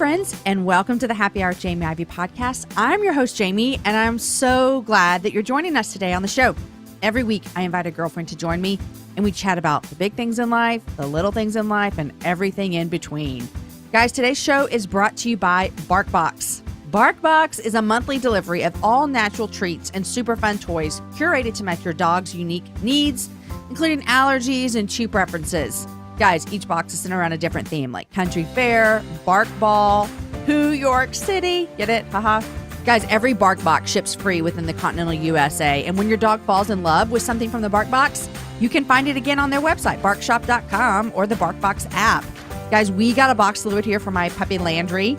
friends, and welcome to the Happy Hour with Jamie Ivey podcast. I'm your host, Jamie, and I'm so glad that you're joining us today on the show. Every week, I invite a girlfriend to join me, and we chat about the big things in life, the little things in life, and everything in between. Guys, today's show is brought to you by BarkBox. BarkBox is a monthly delivery of all natural treats and super fun toys curated to match your dog's unique needs, including allergies and chew preferences. Guys, each box is centered around a different theme, like country fair, bark ball, New York City. Get it? Haha. Guys, every bark box ships free within the continental USA. And when your dog falls in love with something from the bark box, you can find it again on their website, barkshop.com, or the BarkBox app. Guys, we got a box delivered here for my puppy Landry.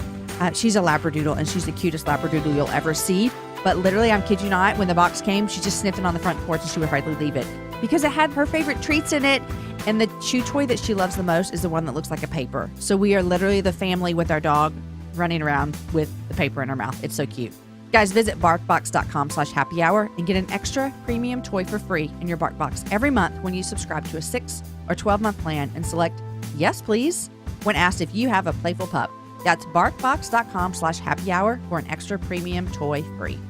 She's a Labradoodle, and she's the cutest Labradoodle you'll ever see. But literally, I'm kid you not, when the box came, she just sniffed it on the front porch and she would hardly leave it because it had her favorite treats in it. And the chew toy that she loves the most is the one that looks like a paper. So we are literally the family with our dog running around with the paper in her mouth. It's so cute. Guys, visit barkbox.com/happy hour and get an extra premium toy for free in your BarkBox every month when you subscribe to a 6 or 12-month plan and select yes, please, when asked if you have a playful pup. That's barkbox.com/happy hour for an extra premium toy free.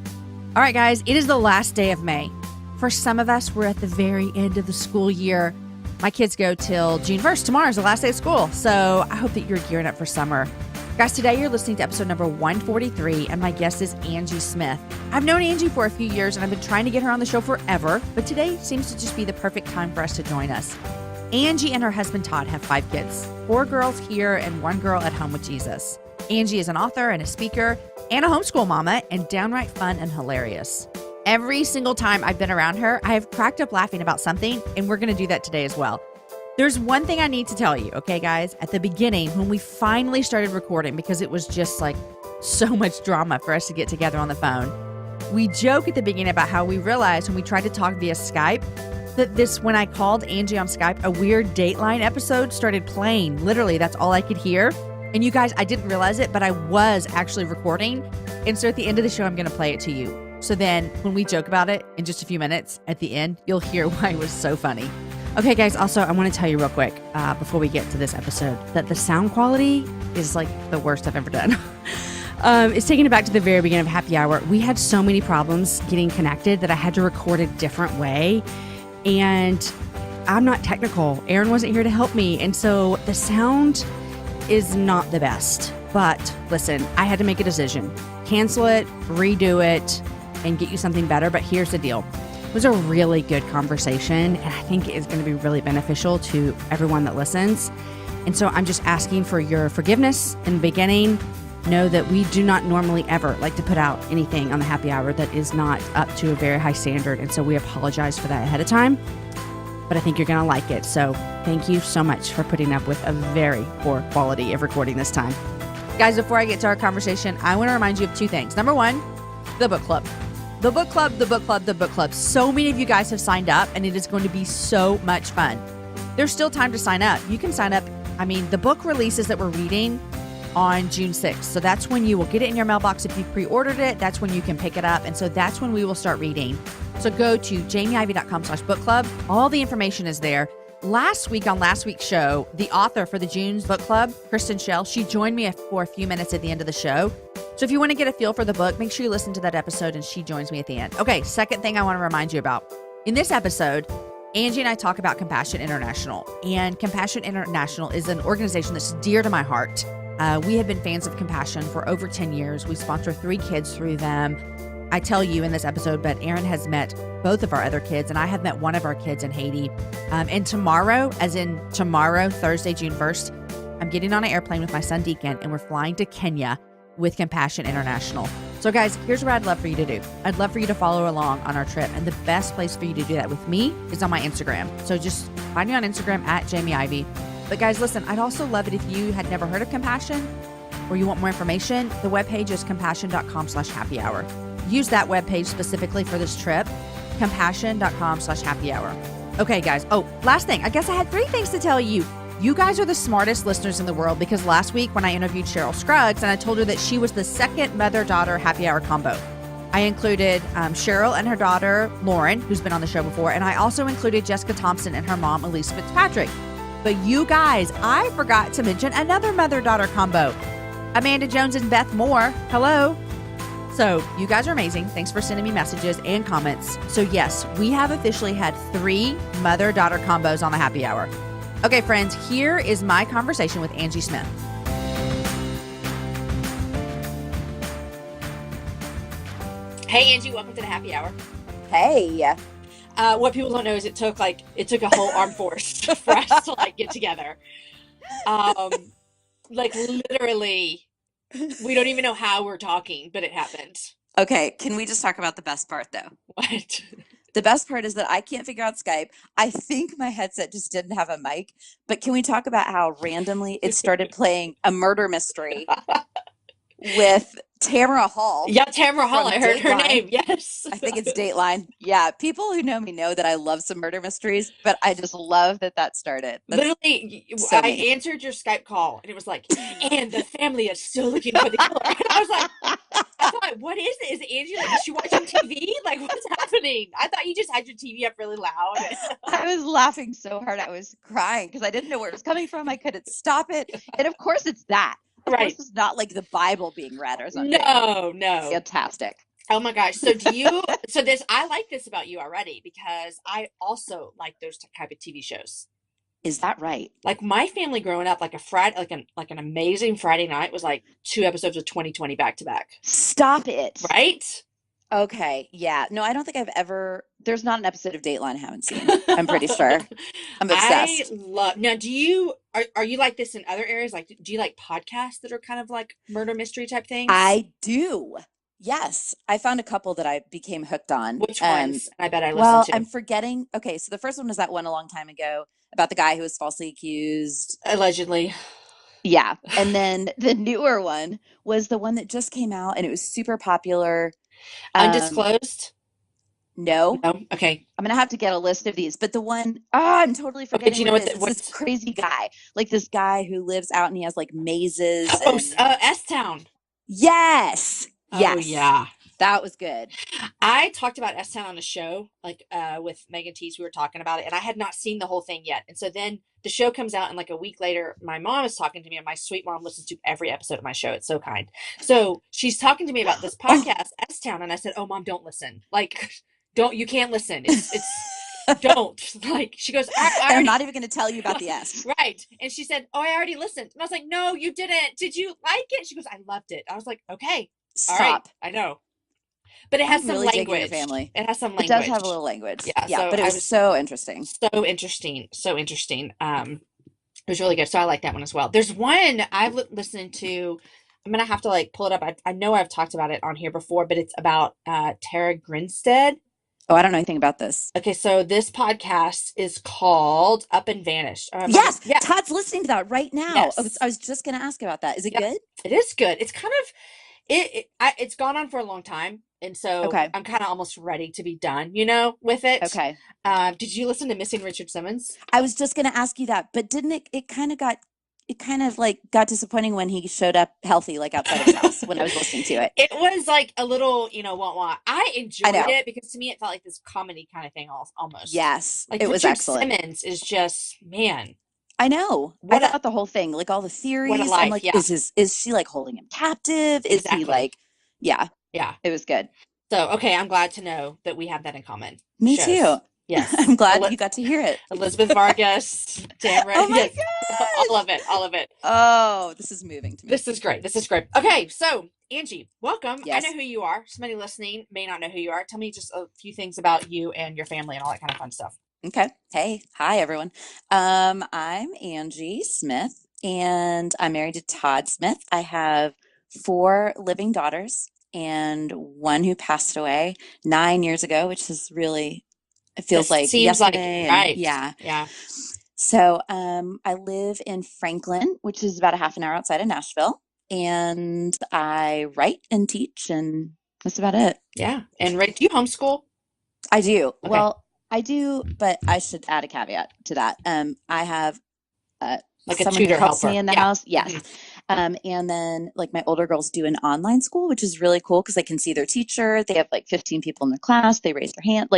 All right, guys, it is the last day of May. For some of us, we're at the very end of the school year. My kids go till June 1st. Tomorrow is the last day of school. So I hope that you're gearing up for summer. Guys, today you're listening to episode number 143, and my guest is Angie Smith. I've known Angie for a few years, and I've been trying to get her on the show forever, but today seems to just be the perfect time for us to join us. Angie and her husband Todd have 5 kids, 4 girls here and 1 girl at home with Jesus. Angie is an author and a speaker and a homeschool mama, and downright fun and hilarious. Every single time I've been around her, I have cracked up laughing about something, and we're going to do that today as well. There's one thing I need to tell you, okay, guys? At the beginning, when we finally started recording, because it was just like so much drama for us to get together on the phone, we joke at the beginning about how we realized when we tried to talk via Skype that when I called Angie on Skype, a weird Dateline episode started playing. Literally, that's all I could hear. And you guys, I didn't realize it, but I was actually recording. And so at the end of the show, I'm going to play it to you. So then when we joke about it in just a few minutes at the end, you'll hear why it was so funny. Okay, guys, also, I want to tell you real quick before we get to this episode that the sound quality is like the worst I've ever done. It's taking it back to the very beginning of Happy Hour. We had so many problems getting connected that I had to record a different way. And I'm not technical. Aaron wasn't here to help me. And so the sound is not the best. But listen, I had to make a decision. Cancel it, redo it, and get you something better. But here's the deal. It was a really good conversation, and I think it's going to be really beneficial to everyone that listens. And so I'm just asking for your forgiveness in the beginning. Know that we do not normally ever like to put out anything on the Happy Hour that is not up to a very high standard. And so we apologize for that ahead of time, but I think you're going to like it. So thank you so much for putting up with a very poor quality of recording this time. Guys, before I get to our conversation, I want to remind you of 2 things. Number 1, the book club. The book club, the book club, the book club. So many of you guys have signed up, and it is going to be so much fun. There's still time to sign up. You can sign up. I mean, the book releases that we're reading on June 6th. So that's when you will get it in your mailbox. If you pre-ordered it, that's when you can pick it up. And so that's when we will start reading. So go to jamieivey.com/book club. All the information is there. Last week on last week's show, the author for the June's book club, Kristen Schell, she joined me for a few minutes at the end of the show. So if you want to get a feel for the book, make sure you listen to that episode, and she joins me at the end. Okay, second thing I want to remind you about. In this episode, Angie and I talk about Compassion International. And Compassion International is an organization that's dear to my heart. We have been fans of Compassion for over 10 years. We sponsor 3 kids through them. I tell you in this episode, but Aaron has met both of our other kids, and I have met one of our kids in Haiti. And tomorrow, Thursday, June 1st, I'm getting on an airplane with my son Deacon, and we're flying to Kenya with Compassion International. So guys, here's what I'd love for you to do. I'd love for you to follow along on our trip. And the best place for you to do that with me is on my Instagram. So just find me on Instagram at Jamie Ivey. But guys, listen, I'd also love it if you had never heard of Compassion or you want more information. The webpage is compassion.com/happy hour. Use that webpage specifically for this trip, compassion.com/happy hour. Okay, guys. Oh, last thing. I guess I had 3 things to tell you. You guys are the smartest listeners in the world, because last week when I interviewed Cheryl Scruggs and I told her that she was the second mother-daughter happy hour combo, I included Cheryl and her daughter, Lauren, who's been on the show before, and I also included Jessica Thompson and her mom, Elise Fitzpatrick. But you guys, I forgot to mention another mother-daughter combo. Amanda Jones and Beth Moore, hello. So you guys are amazing. Thanks for sending me messages and comments. So yes, we have officially had 3 mother-daughter combos on the happy hour. Okay, friends, here is my conversation with Angie Smith. Hey, Angie, welcome to the happy hour. Hey. What people don't know is it took a whole armed force for us to get together. Literally, we don't even know how we're talking, but it happened. Okay, can we just talk about the best part, though? What? The best part is that I can't figure out Skype. I think my headset just didn't have a mic. But can we talk about how randomly it started playing a murder mystery with Tamara Hall? Yeah, Tamara Hall. I heard her name. Yes. I think it's Dateline. Yeah, people who know me know that I love some murder mysteries, but I just love that started. Literally, so I answered your Skype call, and it was like, and the family is still looking for the killer. And I thought, what is it? Is Angie is she watching TV? What's happening? I thought you just had your TV up really loud. I was laughing so hard I was crying because I didn't know where it was coming from. I couldn't stop it. And of course it's that. Of course it's not like the Bible being read or something. No. Fantastic. Oh my gosh. So I like this about you already because I also like those type of TV shows. Is that right? My family growing up, a Friday, an amazing Friday night was 2 episodes of 2020 back to back. Stop it. Right? Okay. Yeah. No, I don't think there's not an episode of Dateline I haven't seen. I'm pretty sure. I'm obsessed. Now, are you like this in other areas? Do you like podcasts that are kind of like murder mystery type things? I do. Yes. I found a couple that I became hooked on. Which ones? I bet I listened to. Well, I'm forgetting. Okay. So the first one was that one a long time ago about the guy who was falsely accused. Allegedly. Yeah. And then the newer one was the one that just came out and it was super popular. Undisclosed? No. Okay. I'm going to have to get a list of these. But the one, I'm totally forgetting. You know what this crazy guy. This guy who lives out and he has mazes. S-Town. Yes. Yes. Oh, yeah. That was good. I talked about S-Town on the show, with Megan Teese. We were talking about it, and I had not seen the whole thing yet. And so then the show comes out, and a week later, my mom is talking to me, and my sweet mom listens to every episode of my show. It's so kind. So she's talking to me about this podcast, S-Town, and I said, "Oh, Mom, don't listen. You can't listen. It's don't." She goes, I'm not even going to tell you about the S. Right. And she said, "Oh, I already listened." And I was like, "No, you didn't. Did you like it?" She goes, "I loved it." I was like, "Okay. Stop." All right. I know. But it has some really language. Your family. It has some language. It does have a little language. Yeah. So but it was so interesting. So interesting. It was really good. So I like that one as well. There's one I've listened to. I'm going to have to pull it up. I know I've talked about it on here before, but it's about Tara Grinstead. Oh, I don't know anything about this. Okay. So this podcast is called Up and Vanished. Yes. Yeah. Todd's listening to that right now. Yes. I was just going to ask about that. Is it good? It is good. It's kind of, it's gone on for a long time. And so I'm kind of almost ready to be done, with it. Okay. Did you listen to Missing Richard Simmons? I was just going to ask you that, but didn't it kind of got disappointing when he showed up healthy, outside his house when I was listening to it. It was a little, wah-wah. I enjoyed it because to me it felt like this comedy kind of thing almost. Yes. It was Richard excellent. Simmons is just, man. I know. I thought the whole thing, all the theories. What a life, is she holding him captive? Is he yeah. Yeah. It was good. So, okay, I'm glad to know that we have that in common. Me too. Yes. I'm glad you got to hear it. Elizabeth Vargas, Tamara. Oh my God. All of it. Oh, this is moving to me. This is great. Okay, so Angie, welcome. Yes. I know who you are. Somebody listening may not know who you are. Tell me just a few things about you and your family and all that kind of fun stuff. Okay. Hey. Hi, everyone. I'm Angie Smith, and I'm married to Todd Smith. I have 4 living daughters and one who passed away 9 years ago, which is really, it feels like yesterday. Right. Yeah. So I live in Franklin, which is about a half an hour outside of Nashville, and I write and teach, and that's about it. Yeah. And do you homeschool? I do. Okay. Well, I do, but I should add a caveat to that. I have someone who helps me in the house. Yes. Mm-hmm. And then my older girls do an online school, which is really cool because they can see their teacher. They have 15 people in their class. They raise their hand.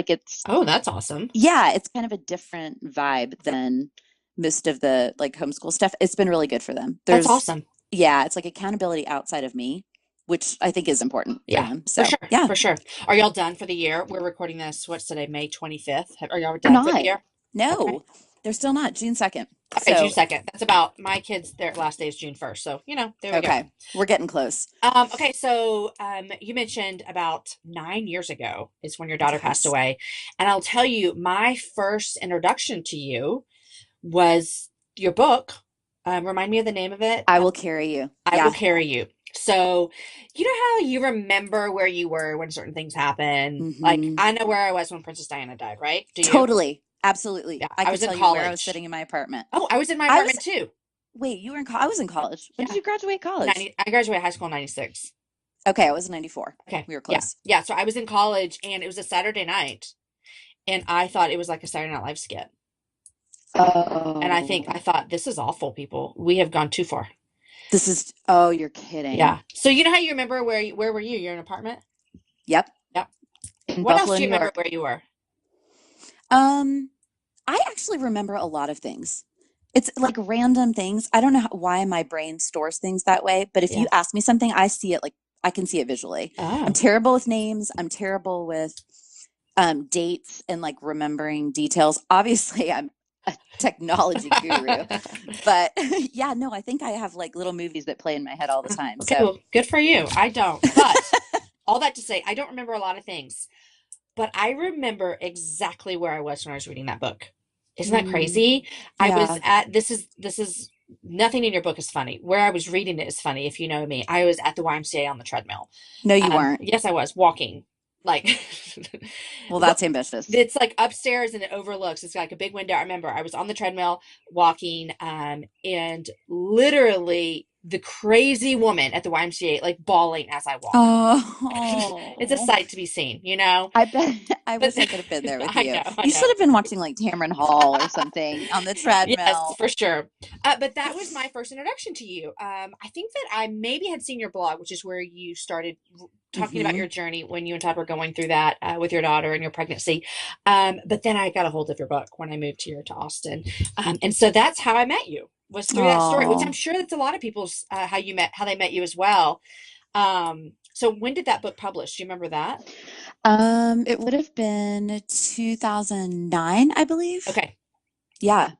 Oh, that's awesome. Yeah. It's kind of a different vibe than most of the homeschool stuff. It's been really good for them. That's awesome. yeah, it's like accountability outside of me, which I think is important for Yeah, him. for So sure. yeah, For sure. Are y'all done for the year? We're recording this, what's today, May 25th? Are y'all we're done for the not. year? Okay. No, they're still not. June 2nd. Okay, June So 2nd. That's about my kids, their last day is June 1st. So, there we go. okay, we're getting close. Okay, so you mentioned about 9 years ago is when your daughter passed Yes, away. And I'll tell you, my first introduction to you was your book. Remind me of the name of it. I will carry you. I Will Yeah. Carry You. So, you know how you remember where you were when certain things happen? Like, Hmm. I know where I was when Princess Diana died, right? Do you? Totally. Absolutely. Yeah, I I could was in tell you where I was college. sitting in my apartment. Oh, I was in my I was, apartment too. wait, you were in I was in college. When did Yeah. you graduate college? 90, I graduated high school in 96. Okay, I was in 94. Okay. We were Yeah. close. Yeah. So I was in college and it was a Saturday night and I thought it was like a Saturday Night Live skit. And I Oh, thought, this is awful, people. We have gone too far. oh, you're kidding. Yeah. So you know how you remember where were you? You're in an apartment? Yep. Yep. In What else Buffalo, do you New remember York. where you were? Um, I actually remember a lot of things. It's like random things. I don't know why my brain stores things that way, but if you Yeah. ask me something, I see it like I can see it visually. I'm Oh. terrible with names. I'm terrible with dates and like remembering details. Obviously, I'm a technology guru, but yeah, no, I think I have like little movies that play in my head all the time. Okay, So, well, good for you. I don't. But all that to say, I don't remember a lot of things, but I remember exactly where I was when I was reading that book. Isn't that mm, crazy? I was yeah. at this is nothing in your book is funny. Where I was reading it is funny if you know me. I was at the YMCA on the treadmill. No, you weren't. Yes, I was walking. Like Well, that's ambitious. it's like upstairs and it overlooks. It's like a big window. I remember I was on the treadmill walking, and literally the crazy woman at the YMCA like bawling as I walk. It's a Oh, sight to be seen, you know? I bet I But wish I could have been there with I you. know, I You know. should have been watching like Tamron Hall or something on the Yes, treadmill. for sure. But that was my first introduction to you. I think that I maybe had seen your blog, which is where you started talking about Hmm. your journey when you and Todd were going through that with your daughter and your pregnancy. But then I got a hold of your book when I moved here to Austin, and so that's how I met you. Was through that story, which I'm Oh, sure that's a lot of people's how they met you as well. So when did that book publish? Do you remember that? it would have been 2009, I believe. Okay, Yeah.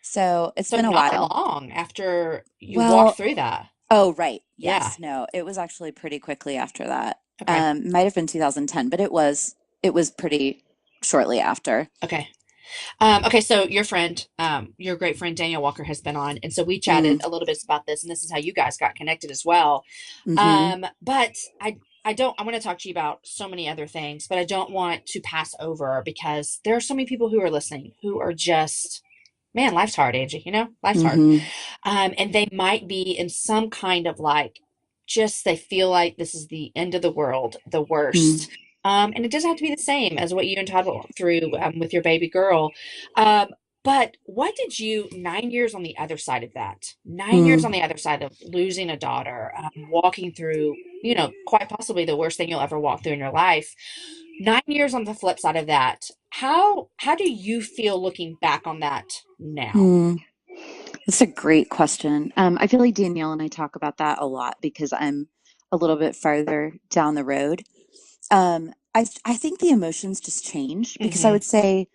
So it's so been a not while. long after you walked Well, through that. oh, right. Yeah. Yes. No, it was actually pretty quickly after that. Okay. Might have been 2010, but it was pretty shortly after. Okay. Okay, so your great friend Daniel Walker has been on, and so we chatted Mm, a little bit about this, and this is how you guys got connected as well. hmm. But I want to talk to you about so many other things, but I don't want to pass over because there are so many people who are listening who are just, man, life's hard, Angie, life's hard. Hmm. And they might be in some kind of like, just they feel like this is the end of the world, the Mm, worst. And it doesn't have to be the same as what you and Todd went through with your baby girl. Um, but what did you, 9 years on the other side of that, 9 years on mm. the other side of losing a daughter, walking through, quite possibly the worst thing you'll ever walk through in your life, 9 years on the flip side of that, how do you feel looking back on that now? Hmm. That's a great question. I feel like Danielle and I talk about that a lot because I'm a little bit farther down the road. I think the emotions just change because I Hmm. would say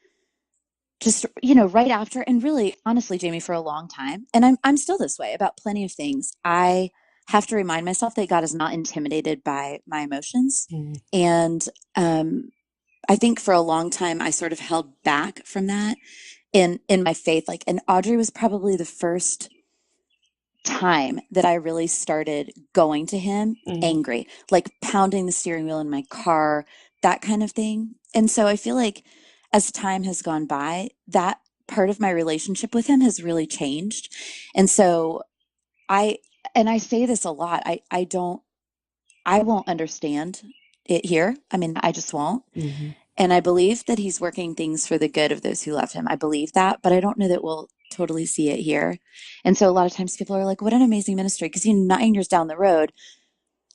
just right after, and really honestly, Jamie, for a long time, and I'm still this way about plenty of things. I have to remind myself that God is not intimidated by my emotions, and um, I think for a long time I sort of held back from that in my faith. Like, and Audrey was probably the first time that I really started going to him Hmm. angry, like pounding the steering wheel in my car, that kind of thing. And so I feel like as time has gone by, that part of my relationship with him has really changed. And so I, and I say this a lot, I won't understand it here. I mean, I just won't. Hmm. And I believe that he's working things for the good of those who love him. I believe that, but I don't know that we'll totally see it here. And so a lot of times people are like, what an amazing ministry. Because 9 years down the road,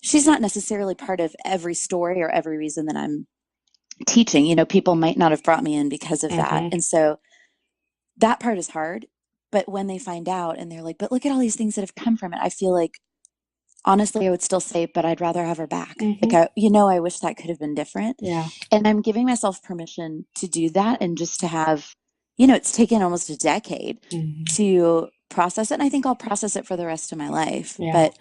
she's not necessarily part of every story or every reason that I'm teaching. People might not have brought me in because of that. Hmm. And so that part is hard. but when they find out and they're like, but look at all these things that have come from it, I feel like honestly, I would still say, but I'd rather have her back. Like, I wish that could have been different. Yeah. And I'm giving myself permission to do that and just to have, it's taken almost a decade to process it. And I think I'll process it for the rest of my life. Yeah. But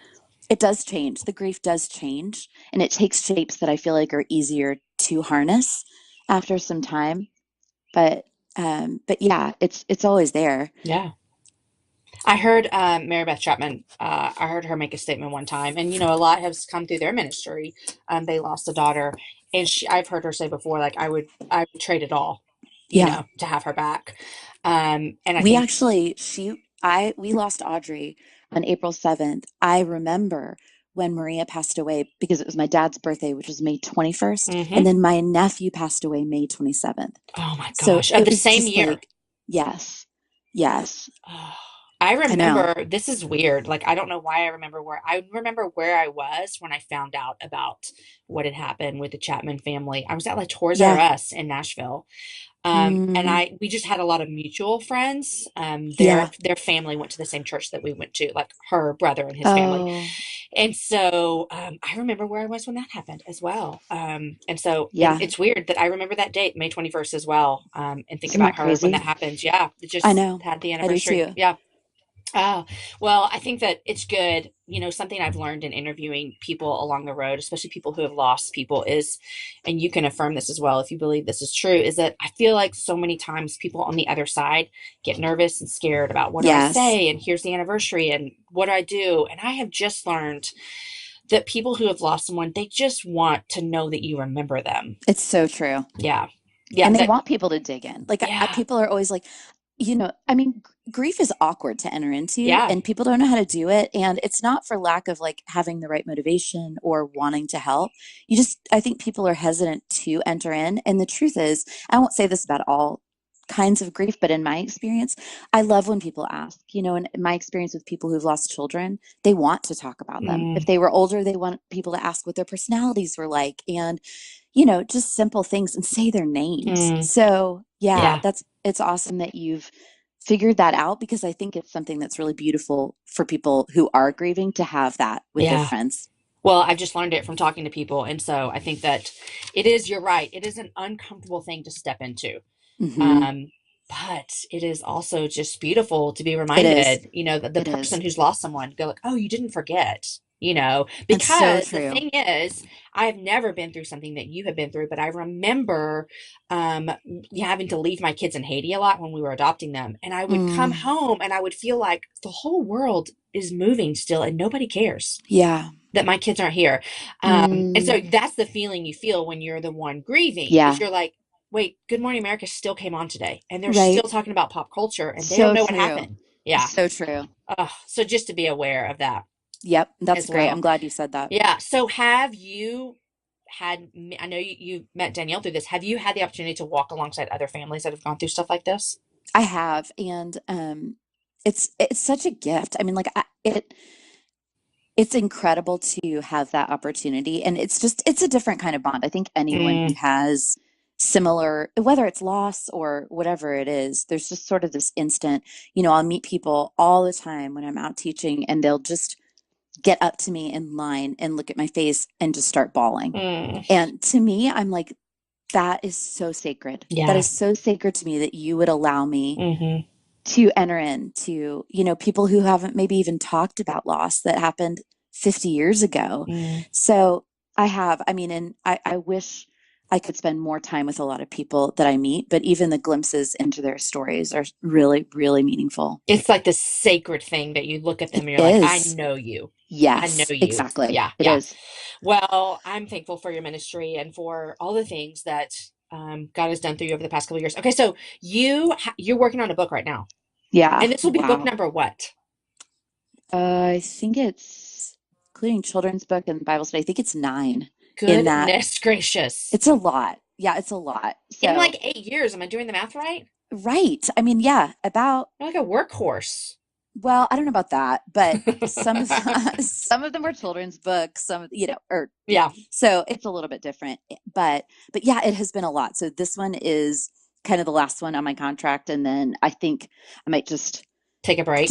it does change. The grief does change. And it takes shapes that I feel like are easier to harness after some time. But yeah, it's always there. Yeah. I heard Mary Beth Chapman, I heard her make a statement one time, and a lot has come through their ministry. They lost a daughter, and I've heard her say before, like, I would trade it all, to have her back. And I We think actually, we lost Audrey on April 7th. I remember when Maria passed away because it was my dad's birthday, which was May 21st. And then my nephew passed away May 27th. Oh my So gosh, of it the was same just year. like, yes. I remember, know. this is weird. Like, I don't know why I remember where I was when I found out about what had happened with the Chapman family. I was at like Toys R Us in Nashville. And we just had a lot of mutual friends. Their family went to the same church that we went to, like her brother and his family. And so I remember where I was when that happened as well. And so it's weird that I remember that date, May 21st as well. And think Isn't about that her crazy? when that happens. Yeah. It just I know. had the I do anniversary. too. Yeah. Well, I think that it's good. Something I've learned in interviewing people along the road, especially people who have lost people, is, and you can affirm this as well if you believe this is true, is that I feel like so many times people on the other side get nervous and scared about what do I say, and here's the anniversary, and what do I do? And I have just learned that people who have lost someone, they just want to know that you remember them. It's so true. Yeah. Yeah. And they want people to dig in. Like, Yeah. people are always like, I mean, grief is awkward to enter into, Yeah. and people don't know how to do it. And it's not for lack of like having the right motivation or wanting to help. I think people are hesitant to enter in. And the truth is, I won't say this about all kinds of grief, but in my experience, I love when people ask, in my experience with people who've lost children, they want to talk about them. If they were older, they want people to ask what their personalities were like, and just simple things, and say their names. So it's awesome that you've figured that out, because I think it's something that's really beautiful for people who are grieving to have that with their friends. Well, I've just learned it from talking to people. And so I think that you're right. It is an uncomfortable thing to step into. But it is also just beautiful to be reminded, that the person who's lost someone, go like, oh, you didn't forget. Because the thing is, I've never been through something that you have been through, but I remember having to leave my kids in Haiti a lot when we were adopting them. And I would come home and I would feel like the whole world is moving still and nobody cares. Yeah. That my kids aren't here. And so that's the feeling you feel when you're the one grieving. Is you're like, wait, Good Morning America still came on today. And they're still talking about pop culture and they don't know what happened. Yeah. So true. So just to be aware of that. Yep, that's great. I'm glad you said that. Yeah. So have you had, I know you met Danielle through this. Have you had the opportunity to walk alongside other families that have gone through stuff like this? I have. And it's such a gift. I mean, like, it's incredible to have that opportunity. And it's a different kind of bond. I think anyone who has similar, whether it's loss or whatever it is, there's just sort of this instant, I'll meet people all the time when I'm out teaching, and they'll just get up to me in line and look at my face and just start bawling. And to me, I'm like, that is so sacred. Yeah. That is so sacred to me that you would allow me to enter into, people who haven't maybe even talked about loss that happened 50 years ago. So and I wish I could spend more time with a lot of people that I meet, but even the glimpses into their stories are really, really meaningful. It's like this sacred thing that you look at them and you're like, I know you. Yes, I know you. Exactly. Yeah, it is. Well, I'm thankful for your ministry and for all the things that God has done through you over the past couple of years. Okay, so you're working on a book right now. Yeah. And this will be book number what? I think it's, including children's book and Bible study, I think it's 9. Goodness gracious. It's a lot. Yeah, it's a lot. So, in like 8 years, am I doing the math right? Right. I mean, yeah, about. You're like a workhorse. Well, I don't know about that, but some of them are children's books, some, yeah. So it's a little bit different, but yeah, it has been a lot. So this one is kind of the last one on my contract. And then I think I might just Take a break.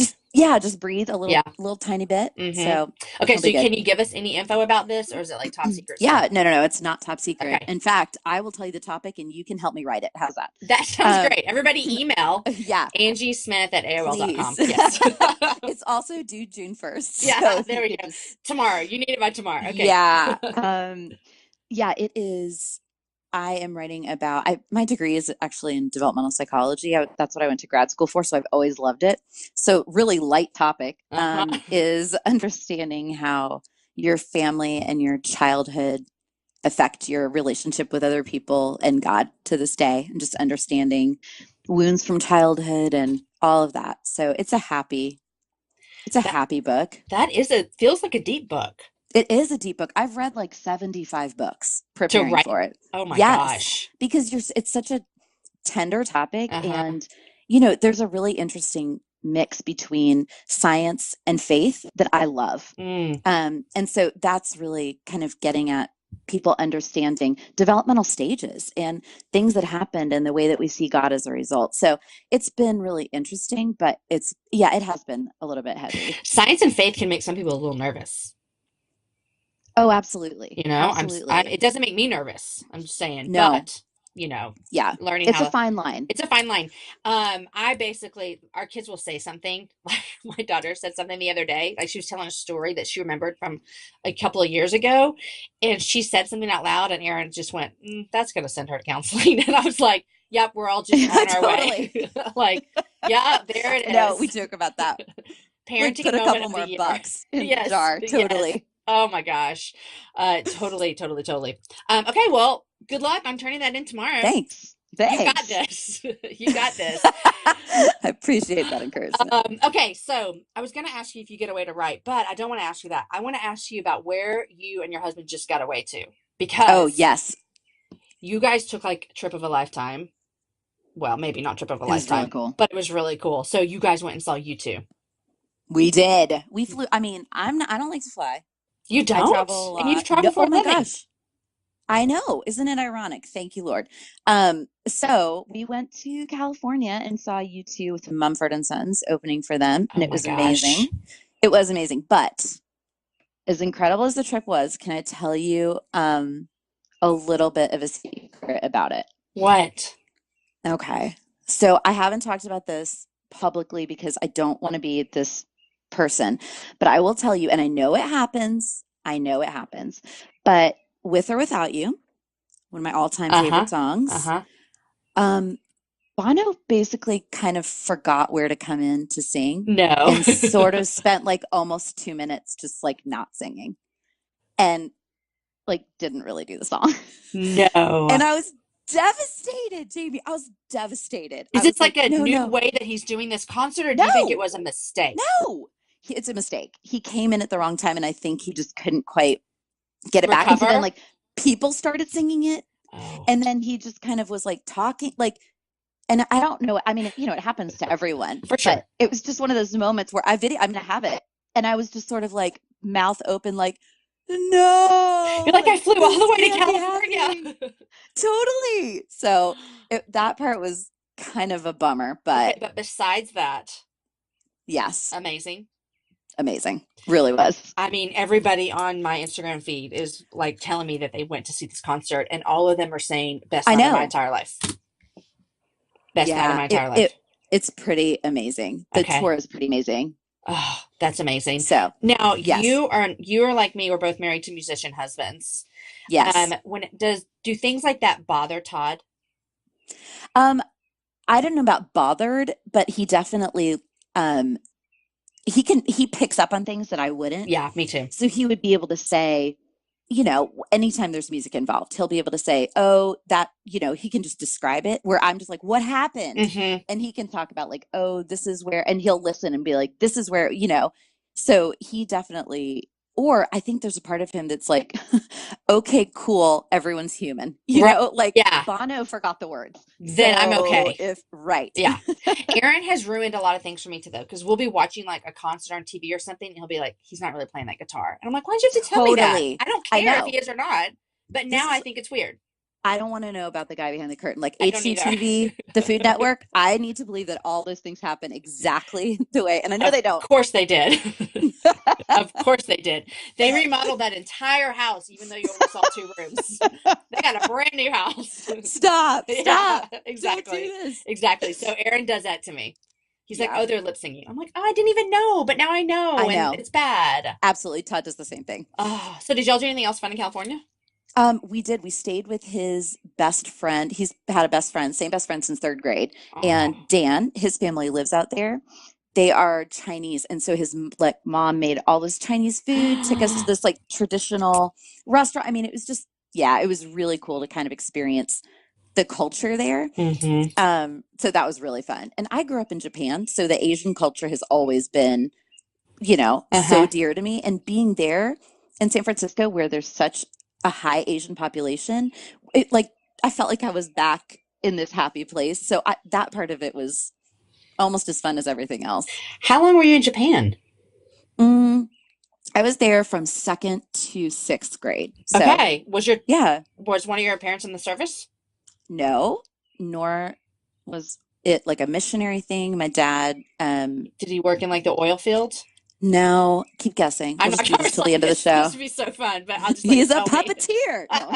Just breathe a Yeah. little tiny bit. Mm-hmm. So Okay, it'll so be good. can you give us any info about this, or is it like top secret Yeah, stuff? no, it's not top secret. Okay. In fact, I will tell you the topic and you can help me write it. How's that? That sounds Um, great. Everybody email yeah, angiesmith@aol.com. please. Yes. It's also due June 1st. So Yeah, if there you we could go. just, Tomorrow. You need it by tomorrow. Okay. yeah. Yeah, it is. I am writing about, my degree is actually in developmental psychology. That's what I went to grad school for. So I've always loved it. So really light topic Uh-huh. is understanding how your family and your childhood affect your relationship with other people and God to this day, and just understanding wounds from childhood and all of that. So it's a That happy book. that feels like a deep book It is a deep book. I've read like 75 books to preparing write. for it. Oh my Yes, gosh. because it's such a tender topic, Uh-huh. and there's a really interesting mix between science and faith that I love. Mm. And so that's really kind of getting at people understanding developmental stages and things that happened and the way that we see God as a result. So it's been really interesting, but it has been a little bit heavy. Science and faith can make some people a little nervous. Oh, absolutely. You know, Absolutely. it doesn't make me nervous. I'm just saying, No. but Yeah. learning It's how a to, fine line. it's a fine line. I basically, our kids will say something. Like my daughter said something the other day. Like she was telling a story that she remembered from a couple of years ago, and she said something out loud, and Aaron just went, "That's going to send her to counseling." And I was like, "Yep, we're all just on our Totally. way." Like, yeah, there it No, we is. joke about that. Like Parenting put a moment couple of the more year. bucks in the Yes, jar. yes. Totally. Oh my gosh. Totally, totally, totally. Okay, well, good luck on turning that in tomorrow. Thanks. You got Thanks. this. You got this. I appreciate that encouragement. Okay, so I was going to ask you if you get away to write, but I don't want to ask you that. I want to ask you about where you and your husband just got away to, Oh, because yes. you guys took like a trip of a lifetime. Well, maybe not trip of a It was really lifetime, cool. but it was really cool. So you guys went and saw U2. We did. We flew. I mean, I don't like to fly. You I don't? travel a And you've lot. No, traveled for oh a my living. gosh. I know. Isn't it ironic? Thank you, Lord. So we went to California and saw U2 with Mumford and Sons opening for them, and Oh it my was gosh. amazing. It was amazing. But as incredible as the trip was, can I tell you a little bit of a secret about it? What? Okay. So I haven't talked about this publicly because I don't want to be this person, but I will tell you, and I know it happens. I know it happens. But With or Without You, one of my all-time Uh-huh. favorite songs, Uh-huh. um, Bono basically kind of forgot where to come in to sing No. and sort of spent like almost 2 minutes just like not singing and like didn't really do the song. No. And I was devastated, Jamie. I was devastated. Is I this was like like, a no, new no, way that he's doing this concert, or do you think it no, was a mistake? no. It's a mistake. He came in at the wrong time, and I think he just couldn't quite get it back. And so then, Recover? like, people started singing it, Oh, and then he just kind of was like talking, like, and I don't know. I mean, it happens to everyone, for but sure. it was just one of those moments where I'm gonna have it, and I was just sort of like mouth open, like, no, You're like, I like flew all this the way to can't be happening. California. Totally. So that part was kind of a bummer, Okay, but but besides that, yes, amazing. amazing. Really was. I mean, everybody on my Instagram feed is like telling me that they went to see this concert, and all of them are saying best I night of my know. entire life. Best night of Yeah, my entire life. it's pretty amazing. The Okay. tour is pretty amazing. Oh, that's amazing. So, Now yes. you are like me. We're both married to musician husbands. Yes. Do things like that bother Todd? Um, I don't know about bothered, but he definitely um he picks up on things that I wouldn't. Yeah, me too. So he would be able to say, anytime there's music involved, he'll be able to say, oh, that, he can just describe it where I'm just like, what happened? Hmm. And he can talk about like, oh, this is where, and he'll listen and be like, this is where, so he definitely, or I think there's a part of him that's like, okay, cool, everyone's human, Right. like Yeah. Bono forgot the words. Then I'm So okay. right. Yeah. Aaron has ruined a lot of things for me too, though, because we'll be watching like a concert on TV or something, and he'd be like, he's not really playing that guitar. And I'm like, why'd you have to tell me that? Totally. I don't I care if know. he is or not. But This now I is think it's weird. I don't want to know about the guy behind the curtain. Like I don't either. HGTV, the Food Network, I need to believe that all those things happen exactly the way. And I know they don't. Of course they did. Of course they did. They remodeled that entire house, even though you only saw 2 rooms. They got a brand new house. Stop. Yeah, exactly. Don't do this. Exactly. So Aaron does that to me. He's like, Yeah. oh, they're lip syncing. I'm like, oh, I didn't even know, but now I know. I know. And it's bad. Absolutely. Todd does the same thing. Oh, so did y'all do anything else fun in California? We did. We stayed with his best friend. He's had a best friend, same best friend since 3rd grade. And Dan, his family lives out there. They are Chinese, and so his like mom made all this Chinese food, took us to this like traditional restaurant. I mean, it was just, yeah, it was really cool to kind of experience the culture there. So that was really fun. And I grew up in Japan, so the Asian culture has always been, so dear to me. And being there in San Francisco, where there's such a high Asian population, I felt like I was back in this happy place. So that part of it was almost as fun as everything else. How long were you in Japan? I was there from 2nd to 6th grade. So, okay. Was one of your parents in the service? No, nor was it like a missionary thing. My dad, did he work in like the oil fields? No, keep guessing. We'll just do this till the end of the show. This would be so fun, but I'll just He's a puppeteer. No,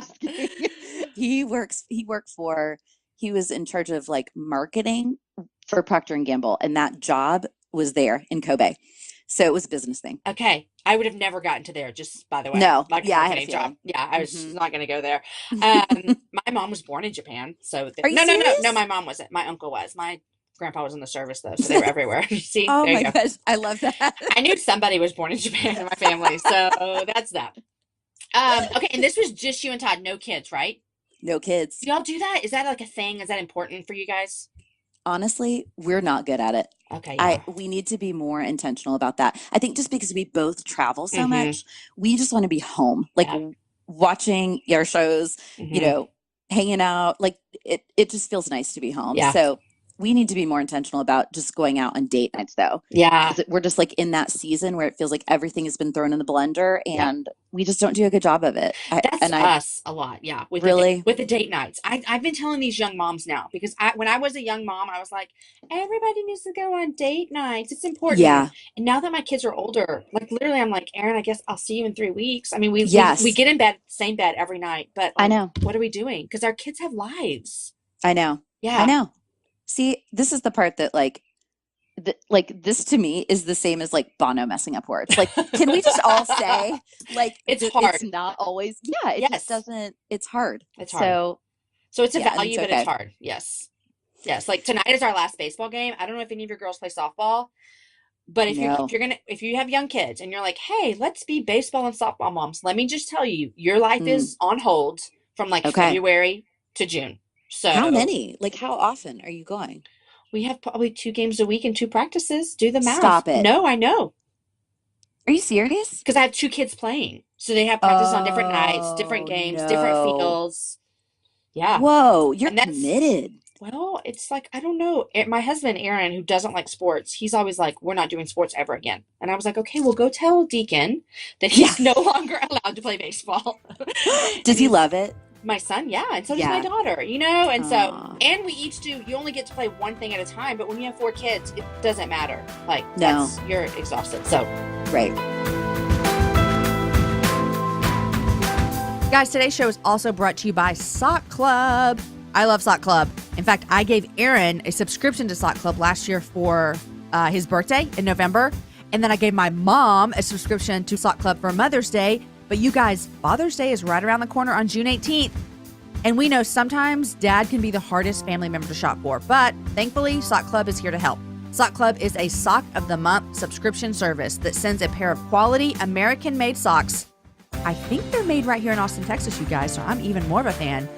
he was in charge of like marketing for Procter & Gamble, and that job was there in Kobe. So it was a business thing. Okay. I would have never gotten to there, just by the way. No. Like yeah, a I had a job. feeling. Yeah, I was not going to go there. My mom was born in Japan. So Are you serious? No, my mom wasn't. My uncle was. My grandpa was in the service though, so they were everywhere. See? Oh there my you go. gosh, I love that. I knew somebody was born in Japan in my family, so that's that. Okay, and this was just you and Todd, no kids, right? No kids. Do y'all do that? Is that like a thing? Is that important for you guys? Honestly, we're not good at it. Okay. Yeah. We need to be more intentional about that. I think just because we both travel so much, we just want to be home, like watching your shows, hanging out. Like it just feels nice to be home. Yeah. So we need to be more intentional about just going out on date nights, though. Yeah. We're just like in that season where it feels like everything has been thrown in the blender, and we just don't do a good job of it. That's us a lot. Yeah. With the date nights. I've been telling these young moms now, because when I was a young mom, I was like, everybody needs to go on date nights. It's important. Yeah. And now that my kids are older, like literally I'm like, Aaron, I guess I'll see you in 3 weeks. I mean, we get in bed, same bed every night, but like, I know. What are we doing? Because our kids have lives. I know. Yeah. I know. See, this is the part that this to me is the same as like Bono messing up words. Like, can we just all say like it's hard? It's not always. Yeah, it just doesn't. It's hard. It's hard. So it's a value, but it's hard. Yes. Like tonight is our last baseball game. I don't know if any of your girls play softball, but if you have young kids and you're like, hey, let's be baseball and softball moms. Let me just tell you, your life is on hold from like February to June. So how many? Like, how often are you going? We have probably 2 games a week and 2 practices. Do the math. Stop it. No, I know. Are you serious? Because I have 2 kids playing. So they have practice on different nights, different games, different fields. Yeah. Whoa, you're committed. Well, it's like, I don't know. My husband, Aaron, who doesn't like sports, he's always like, we're not doing sports ever again. And I was like, okay, well, go tell Deacon that he's no longer allowed to play baseball. Does he love it? My son, yeah, and so does my daughter, and so, and we each do, you only get to play one thing at a time, but when you have 4 kids, it doesn't matter. Like, you're exhausted, so. Right. Guys, today's show is also brought to you by Sock Club. I love Sock Club. In fact, I gave Aaron a subscription to Sock Club last year for his birthday in November, and then I gave my mom a subscription to Sock Club for Mother's Day. But you guys, Father's Day is right around the corner on June 18th. And we know sometimes dad can be the hardest family member to shop for. But thankfully, Sock Club is here to help. Sock Club is a Sock of the Month subscription service that sends a pair of quality American-made socks. I think they're made right here in Austin, Texas, you guys, so I'm even more of a fan.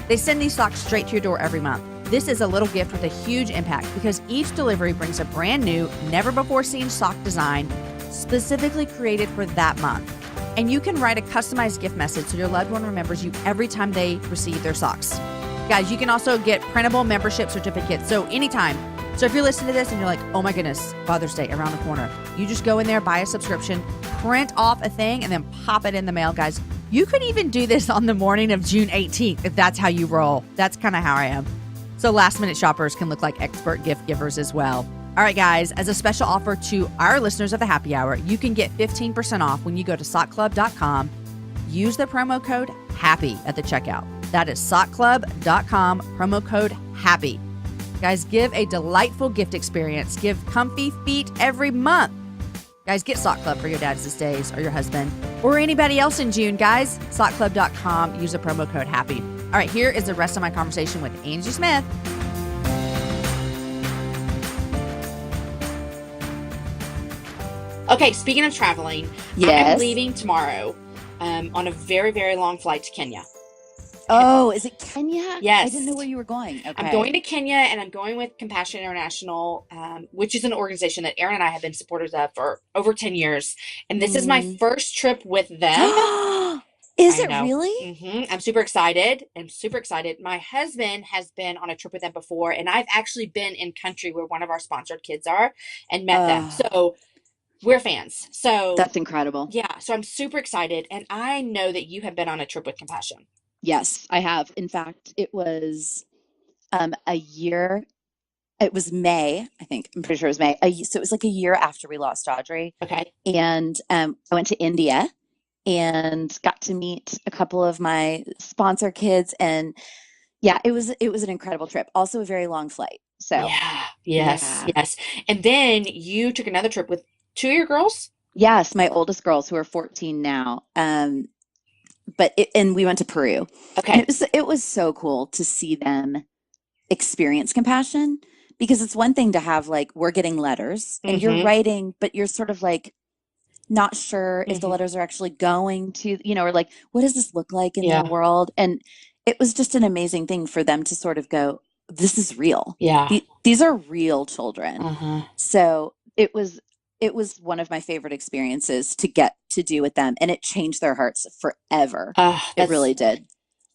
They send these socks straight to your door every month. This is a little gift with a huge impact because each delivery brings a brand new, never-before-seen sock design specifically created for that month. And you can write a customized gift message so your loved one remembers you every time they receive their socks. Guys, you can also get printable membership certificates, so anytime. So if you're listening to this and you're like, oh my goodness, Father's Day around the corner, you just go in there, buy a subscription, print off a thing, and then pop it in the mail, guys. You could even do this on the morning of June 18th if that's how you roll. That's kind of how I am. So last minute shoppers can look like expert gift givers as well. All right, guys, as a special offer to our listeners of the happy hour, you can get 15% off when you go to sockclub.com. Use the promo code HAPPY at the checkout. That is sockclub.com, promo code HAPPY. Guys, give a delightful gift experience. Give comfy feet every month. Guys, get Sock Club for your dad's days or your husband or anybody else in June. Guys, sockclub.com. Use the promo code HAPPY. All right, here is the rest of my conversation with Angie Smith. Okay, speaking of traveling, Yes. I'm leaving tomorrow on a very, very long flight to Kenya. Oh, is it Kenya? Yes. I didn't know where you were going. Okay. I'm going to Kenya, and I'm going with Compassion International, which is an organization that Aaron and I have been supporters of for over 10 years. And this is my first trip with them. Is I it know. really? I'm super excited. My husband has been on a trip with them before, and I've actually been in country where one of our sponsored kids are and met them. So we're fans. So That's incredible. yeah, so I'm super excited, and I know that you have been on a trip with Compassion. Yes, I have. In fact, it was a year. It was May, I think. I'm pretty sure it was May. So it was like a year after we lost Audrey. Okay. And I went to India and got to meet a couple of my sponsor kids. And yeah, it was an incredible trip. Also a very long flight. So Yes. And then you took another trip with two of your girls? yes, my oldest girls who are 14 now. And we went to Peru. Okay. And it was so cool to see them experience compassion, because it's one thing to have, like, we're getting letters and you're writing, but you're sort of like not sure if the letters are actually going to, or like, what does this look like in the world? And it was just an amazing thing for them to sort of go, this is real. Yeah. These are real children. So it was one of my favorite experiences to get to do with them, and it changed their hearts forever. It really did.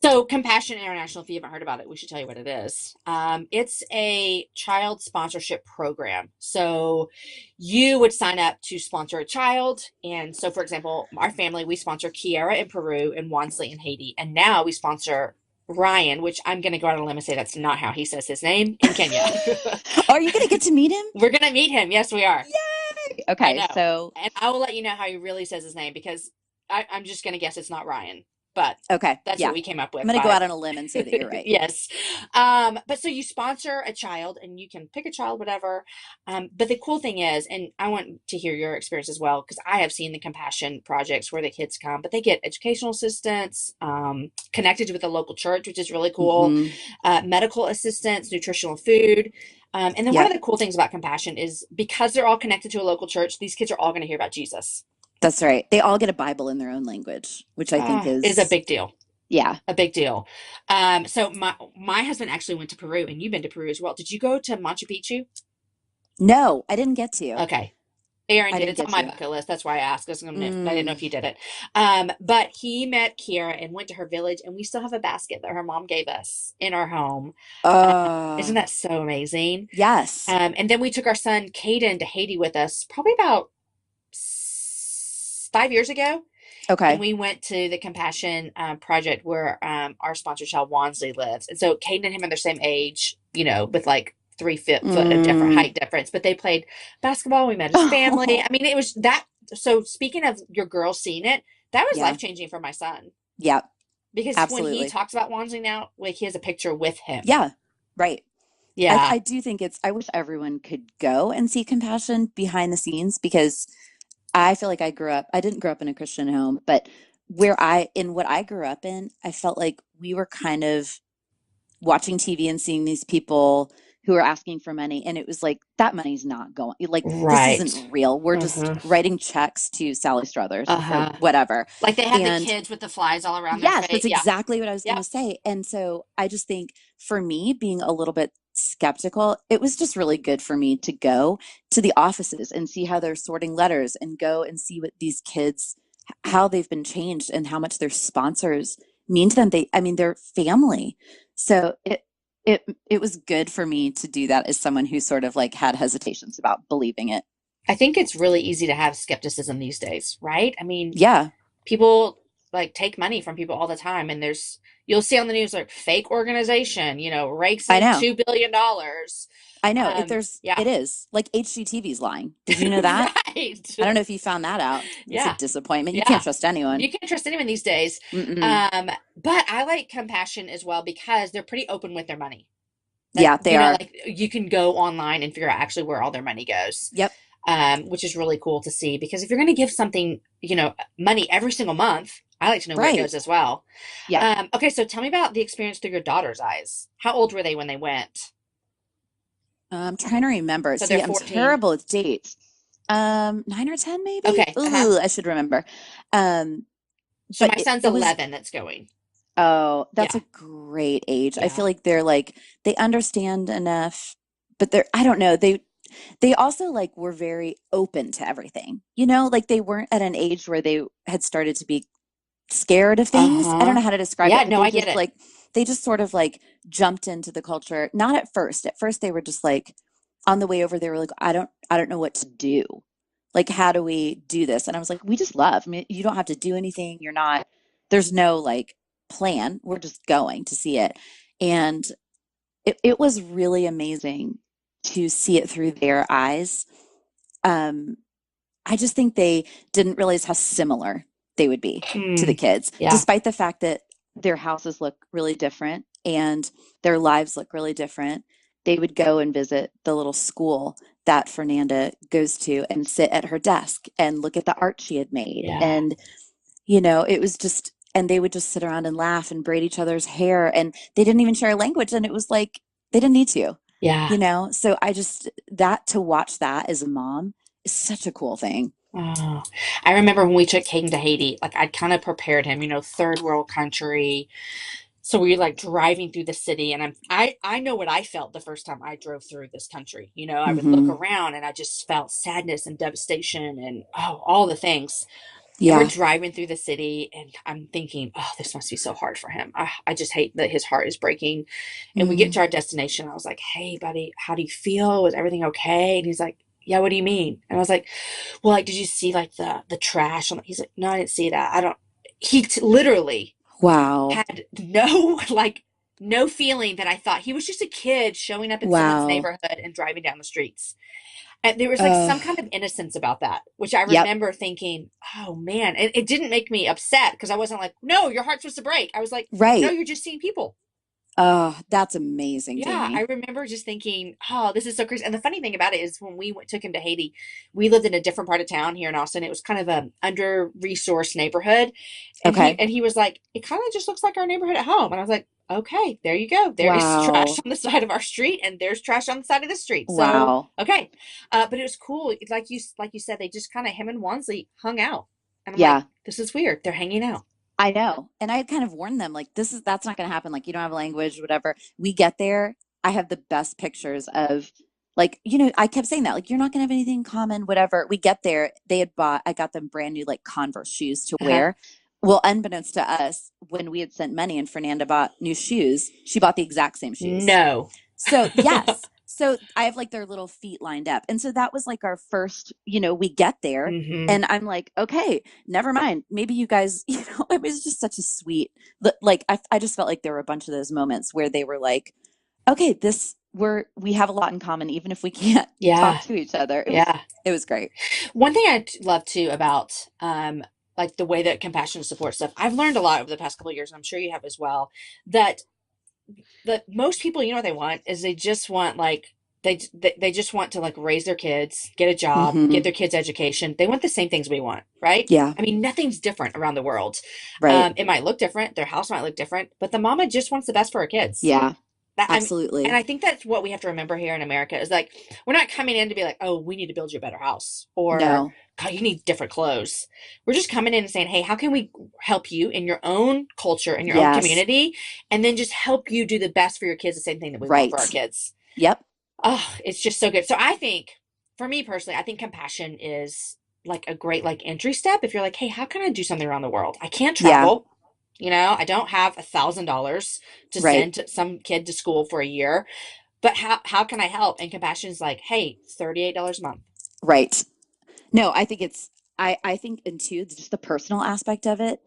So Compassion International, if you haven't heard about it, we should tell you what it is. It's a child sponsorship program. So you would sign up to sponsor a child. And so, for example, our family, we sponsor Kiara in Peru and Wansley in Haiti. And now we sponsor Ryan, which I'm going to go out on a limb and say that's not how he says his name, in Kenya. Are you going to get to meet him? We're going to meet him. Yes, we are. Yay! Okay, so... And I will let you know how he really says his name, because I'm just going to guess it's not Ryan. But okay, that's what we came up with. I'm going to go out on a limb and say that you're right. Yes. But so you sponsor a child, and you can pick a child, whatever. But the cool thing is, and I want to hear your experience as well, because I have seen the Compassion projects where the kids come, but they get educational assistance, connected with a local church, which is really cool, medical assistance, nutritional food. And then one of the cool things about Compassion is, because they're all connected to a local church, these kids are all going to hear about Jesus. That's right. They all get a Bible in their own language, which I think is a big deal. Yeah. A big deal. So my husband actually went to Peru, and you've been to Peru as well. Did you go to Machu Picchu? No, I didn't get to. Okay. Aaron did. It's on my bucket list. That's why I asked. I didn't know if you did it. But he met Kiara and went to her village, and we still have a basket that her mom gave us in our home. Isn't that so amazing? Yes. And then we took our son Caden to Haiti with us, probably about 5 years ago. Okay. And we went to the Compassion project where our sponsor child Wansley lives. And so Caden and him are the same age, with like 3 foot of different height difference. But they played basketball. We met his family. I mean, it was that. So speaking of your girl seeing it, that was life-changing for my son. Yeah. Because when he talks about Wansley now, like, he has a picture with him. Yeah. Right. Yeah. I do think I wish everyone could go and see Compassion behind the scenes, because I feel like I didn't grow up in a Christian home, but what I grew up in, I felt like we were kind of watching TV and seeing these people who were asking for money. And it was like, that money's not going, like, this isn't real. We're just writing checks to Sally Struthers or whatever. Like, they had the kids with the flies all around their face. Yes, that's exactly what I was going to say. And so I just think, for me, being a little bit skeptical, it was just really good for me to go to the offices and see how they're sorting letters, and go and see what these kids, how they've been changed, and how much their sponsors mean to them. They're family. So it was good for me to do that as someone who sort of like had hesitations about believing it. I think it's really easy to have skepticism these days, right? I mean, yeah, people like take money from people all the time. And you'll see on the news like fake organization, rakes I in know. $2 billion. I know. Yeah. It is like HGTV's lying. Did you know that? Right. I don't know if you found that out. It's a Yeah. disappointment. You can't Yeah. trust anyone. You can't trust anyone these days. Mm-mm. But I like compassion as well because they're pretty open with their money. Like, Yeah, they are. like you can go online and figure out actually where all their money goes. Yep. Which is really cool to see because if you're going to give something, money every single month, I like to know where it goes Right. as well. Yep. Okay, so tell me about the experience through your daughter's eyes. How old were they when they went? I'm trying to remember. So they're See, I'm 14. terrible with dates. 9 or 10, maybe. Okay. Ooh, I should remember. Um, So but my son's it was, 11 that's going. oh, that's Yeah. a great age. I Yeah. feel like they're like they understand enough, but I don't know. They also like were very open to everything. Like they weren't at an age where they had started to be scared of things. I don't Uh-huh. know how to describe Yeah, it, but no, I get it. they just sort of like jumped into the culture. Not at first. At first they were just like on the way over, they were like, I don't know what to do. Like, how do we do this? And I was like, we just love. I mean, you don't have to do anything. There's no like plan. We're just going to see it. And it was really amazing to see it through their eyes. Um, I just think they didn't realize how similar they would be to the Hmm. kids, Yeah. despite the fact that their houses look really different and their lives look really different. They would go and visit the little school that Fernanda goes to and sit at her desk and look at the art she had made. Yeah. And, it was just, and they would just sit around and laugh and braid each other's hair. And they didn't even share a language. And it was like, they didn't need to, Yeah. So to watch that as a mom is such a cool thing. Oh, I remember when we took Caden to Haiti, like I'd kind of prepared him, third world country. So we were like driving through the city and I know what I felt the first time I drove through this country. I would look Hmm. around and I just felt sadness and devastation and all the things. And we're Yeah. driving through the city and I'm thinking, oh, this must be so hard for him. I just hate that his heart is breaking. And we get Mm. to our destination. I was like, hey, buddy, how do you feel? Was everything okay? And he's like, yeah, what do you mean? And I was like, well, like, did you see like the trash? He's like, no, I didn't see that. I don't. He literally Wow. had no like no feeling that I thought he was just a kid showing up in someone's Wow. neighborhood and driving down the streets. And there was like Uh, some kind of innocence about that, which I yep. remember thinking, oh man, and it didn't make me upset because I wasn't like, no, your heart's supposed to break. I was like, no, Right. you're just seeing people. That's amazing, Yeah, I Jamie. remember just thinking, oh, this is so crazy. And the funny thing about it is when took him to Haiti, we lived in a different part of town here in Austin. It was kind of a under-resourced neighborhood. And he Okay. and he was like, it kind of just looks like our neighborhood at home. And I was like, okay, there you go. There is trash Wow. on the side of our street and there's trash on the side of the street. So, Wow. okay. But it was cool. Like you said, they just kind of him and Wansley hung out. And I'm like, Yeah, this is weird. They're hanging out. I know. And I had kind of warned them, like, that's not going to happen. Like, you don't have a language, whatever. We get there. I have the best pictures of, like, I kept saying that, like, you're not going to have anything in common, whatever. We get there. I got them brand new, like, Converse shoes to Uh-huh. wear. Well, unbeknownst to us, when we had sent money and Fernanda bought new shoes, she bought the exact same shoes. No. So, yes. So I have like their little feet lined up. And so that was like our first, we get there Hmm. and I'm like, okay, never mind. Maybe you guys, it was just such a sweet, like, I just felt like there were a bunch of those moments where they were like, okay, we have a lot in common, even if we can't talk Yeah. to each other. Yeah. It was great. One thing I love too about like the way that compassion support stuff, I've learned a lot over the past couple of years, and I'm sure you have as well, that most people, what they want is they just want like they just want to like raise their kids, get a job, get Hmm. their kids education. They want the same things we want, right? Yeah. I mean, nothing's different around the world. Right. It might look different, their house might look different, but the mama just wants the best for her kids. Yeah, And absolutely. I think that's what we have to remember here in America is like we're not coming in to be like, oh, we need to build you a better house or No. God, you need different clothes. We're just coming in and saying, hey, how can we help you in your own culture and your own Yes. community, and then just help you do the best for your kids, the same thing that we want for our Right. kids. Yep. Oh, it's just so good. So I think, for me personally, I think compassion is like a great like entry step. If you're like, hey, how can I do something around the world? I can't Yeah. travel. I don't have $1,000 to Right. send some kid to school for a year, but how can I help? And compassion is like, hey, $38 a month. Right. No, I think and two, just the personal aspect of it.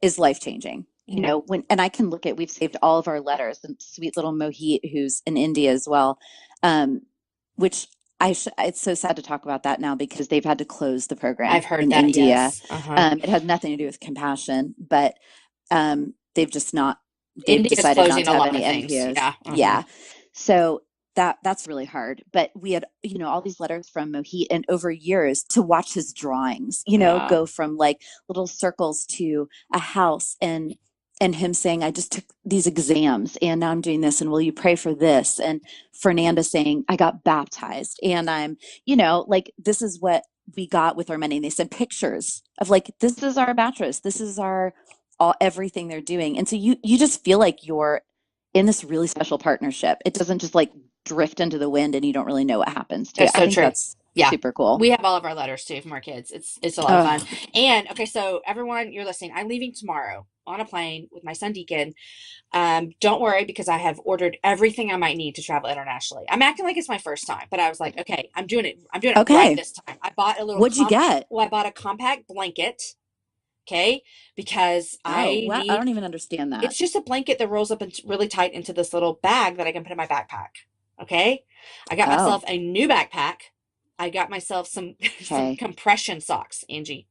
is life-changing. You know, and I can look at, we've saved all of our letters, and sweet little Mohit, who's in India as well, which it's so sad to talk about that now because they've had to close the program I've heard in that, India. yes. Uh-huh. It has nothing to do with compassion, but they've just not, they've India's decided not closing to a have lot any of things. NPOs. Yeah. Yeah. So that's really hard. But we had, you know, all these letters from Mohit, and over years to watch his drawings, you know, Yeah. go from like little circles to a house, and him saying, I just took these exams and now I'm doing this, and will you pray for this? And Fernanda saying, I got baptized, and I'm, you know, like, this is what we got with our money. And they sent pictures of like, this is our mattress, this is our everything they're doing. And so you just feel like you're in this really special partnership. It doesn't just like drift into the wind and you don't really know what happens to it. That's so I think true. that's Yeah. super cool. We have all of our letters too from our kids. It's a lot of fun. And okay, so everyone, you're listening. I'm leaving tomorrow on a plane with my son Deacon. Don't worry, because I have ordered everything I might need to travel internationally. I'm acting like it's my first time, but I was like, okay, I'm doing it. I'm doing it right this time. I bought a little. What'd you get? Well, I bought a compact blanket. Okay, because I don't even understand that. It's just a blanket that rolls up really tight into this little bag that I can put in my backpack. Okay, I got myself a new backpack. I got myself some compression socks, Angie.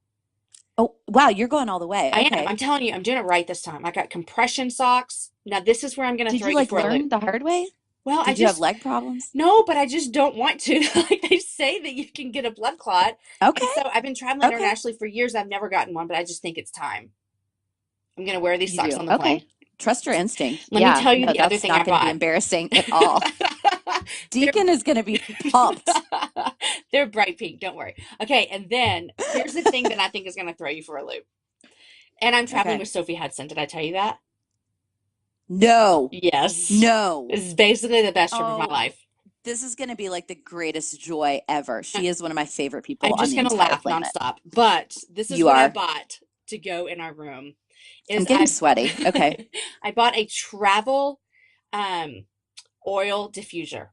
Oh, wow, you're going all the way. I am. I'm telling you, I'm doing it right this time. I got compression socks. Now, this is where I'm going to throw you for a loop. Did you learn the hard way? Well, Did you have leg problems? No, but I just don't want to. Like, they say that you can get a blood clot. Okay. And so I've been traveling internationally for years. I've never gotten one, but I just think it's time. I'm going to wear these socks on the plane. Trust your instinct. Let me tell you the other thing I bought. That's not going to be embarrassing at all. Deacon is going to be pumped. They're bright pink. Don't worry. Okay, and then here's the thing that I think is going to throw you for a loop. And I'm traveling with Sophie Hudson. Did I tell you that? No. Yes. No. This is basically the best trip of my life. This is going to be like the greatest joy ever. She is one of my favorite people on the entire planet. I'm just going to laugh nonstop. But this is what I bought to go in our room. I'm getting sweaty. Okay. I bought a travel oil diffuser.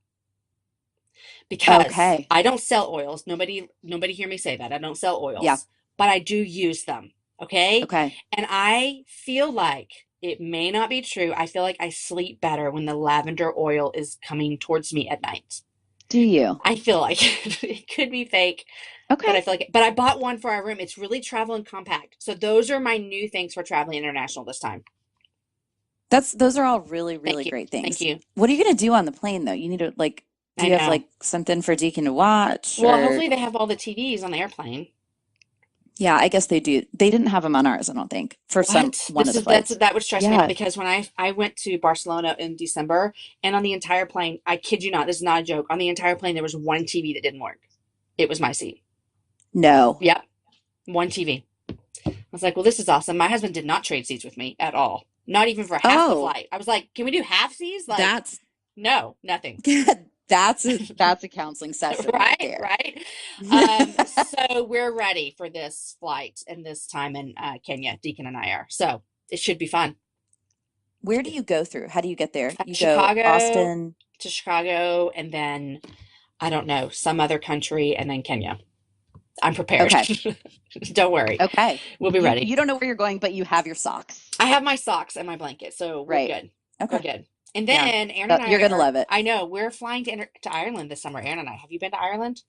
Because I don't sell oils. Nobody hear me say that. I don't sell oils. Yeah. But I do use them. Okay? Okay. And I feel like, it may not be true, I feel like I sleep better when the lavender oil is coming towards me at night. Do you? I feel like it could be fake. Okay. But I feel like but I bought one for our room. It's really travel and compact. So those are my new things for traveling international this time. Those are all really, really great things. Thank you. What are you going to do on the plane though? You need to do you have like something for Deacon to watch? Well, hopefully they have all the TVs on the airplane. Yeah, I guess they do. They didn't have them on ours, I don't think, for one of the flights. That would stress me out because when I went to Barcelona in December, and on the entire plane, I kid you not, this is not a joke, on the entire plane there was one TV that didn't work. It was my seat. No. Yep. One TV. I was like, well, this is awesome. My husband did not trade seats with me at all. Not even for half the flight. I was like, can we do half seats? Like, no, nothing. That's a counseling session right there. Right. So we're ready for this flight and this time in Kenya. Deacon and I are. So it should be fun. Where do you go through? How do you get there? You Chicago, go Austin to Chicago, and then I don't know, some other country, and then Kenya. I'm prepared. Okay. Don't worry. Okay. We'll be ready. You don't know where you're going, but you have your socks. I have my socks and my blanket, so we're good. Okay. We're good. And then Aaron and I you're going to love it. I know. We're flying to Ireland this summer, Aaron and I. Have you been to Ireland?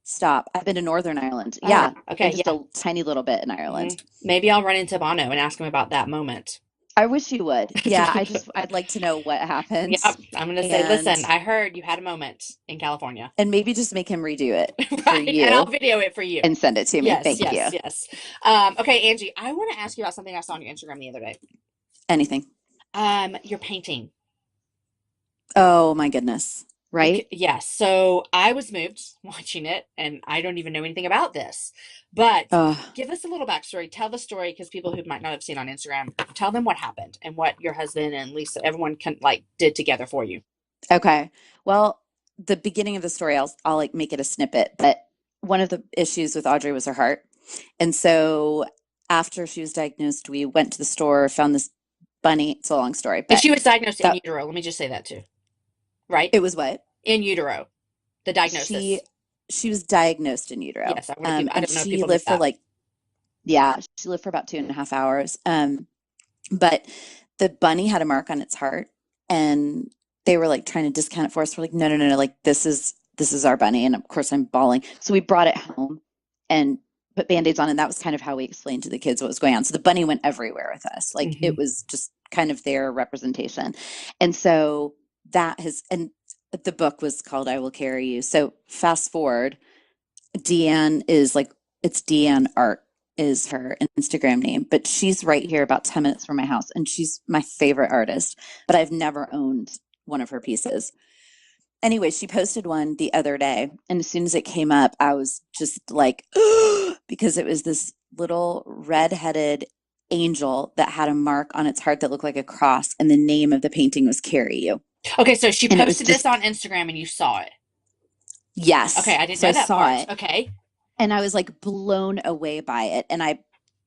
Stop. I've been to Northern Ireland. Yeah. Okay. Just a tiny little bit in Ireland. Mm-hmm. Maybe I'll run into Bono and ask him about that moment. I wish you would. Yeah. I'd like to know what happened. Yep. I'm going to say, listen, I heard you had a moment in California. And maybe just make him redo it for you. And I'll video it for you. And send it to me. Thank you. Yes. Okay, Angie, I want to ask you about something I saw on your Instagram the other day. Anything. Your painting. Oh my goodness. Right? Yes. So I was moved watching it, and I don't even know anything about this. But give us a little backstory. Tell the story, because people who might not have seen on Instagram, tell them what happened and what your husband and Lisa, everyone did together for you. Okay. Well, the beginning of the story, I'll make it a snippet. But one of the issues with Audrey was her heart. And so after she was diagnosed, we went to the store, found this bunny. It's a long story. But and she was diagnosed in utero. Let me just say that too. Right? It was what? In utero. The diagnosis. She was diagnosed in utero. Yes, I don't know. She lived for she lived for about 2.5 hours. But the bunny had a mark on its heart, and they were like trying to discount it for us. We're like, no, no, no, no, like this is our bunny. And of course I'm bawling. So we brought it home and put band-aids on, and that was kind of how we explained to the kids what was going on. So the bunny went everywhere with us. Like Hmm. it was just kind of their representation. And so that has, and the book was called I Will Carry You. So fast forward, Deanne is like, it's Deanne Art is her Instagram name, but she's right here about 10 minutes from my house, and she's my favorite artist, but I've never owned one of her pieces. Anyway, she posted one the other day, and as soon as it came up, I was just like, because it was this little red-headed angel that had a mark on its heart that looked like a cross, and the name of the painting was Carry You. Okay, so she And it was posted this just, on Instagram and you saw it. Okay, yes. I didn't So I know that saw part. it, Okay. and I was like blown away by it. And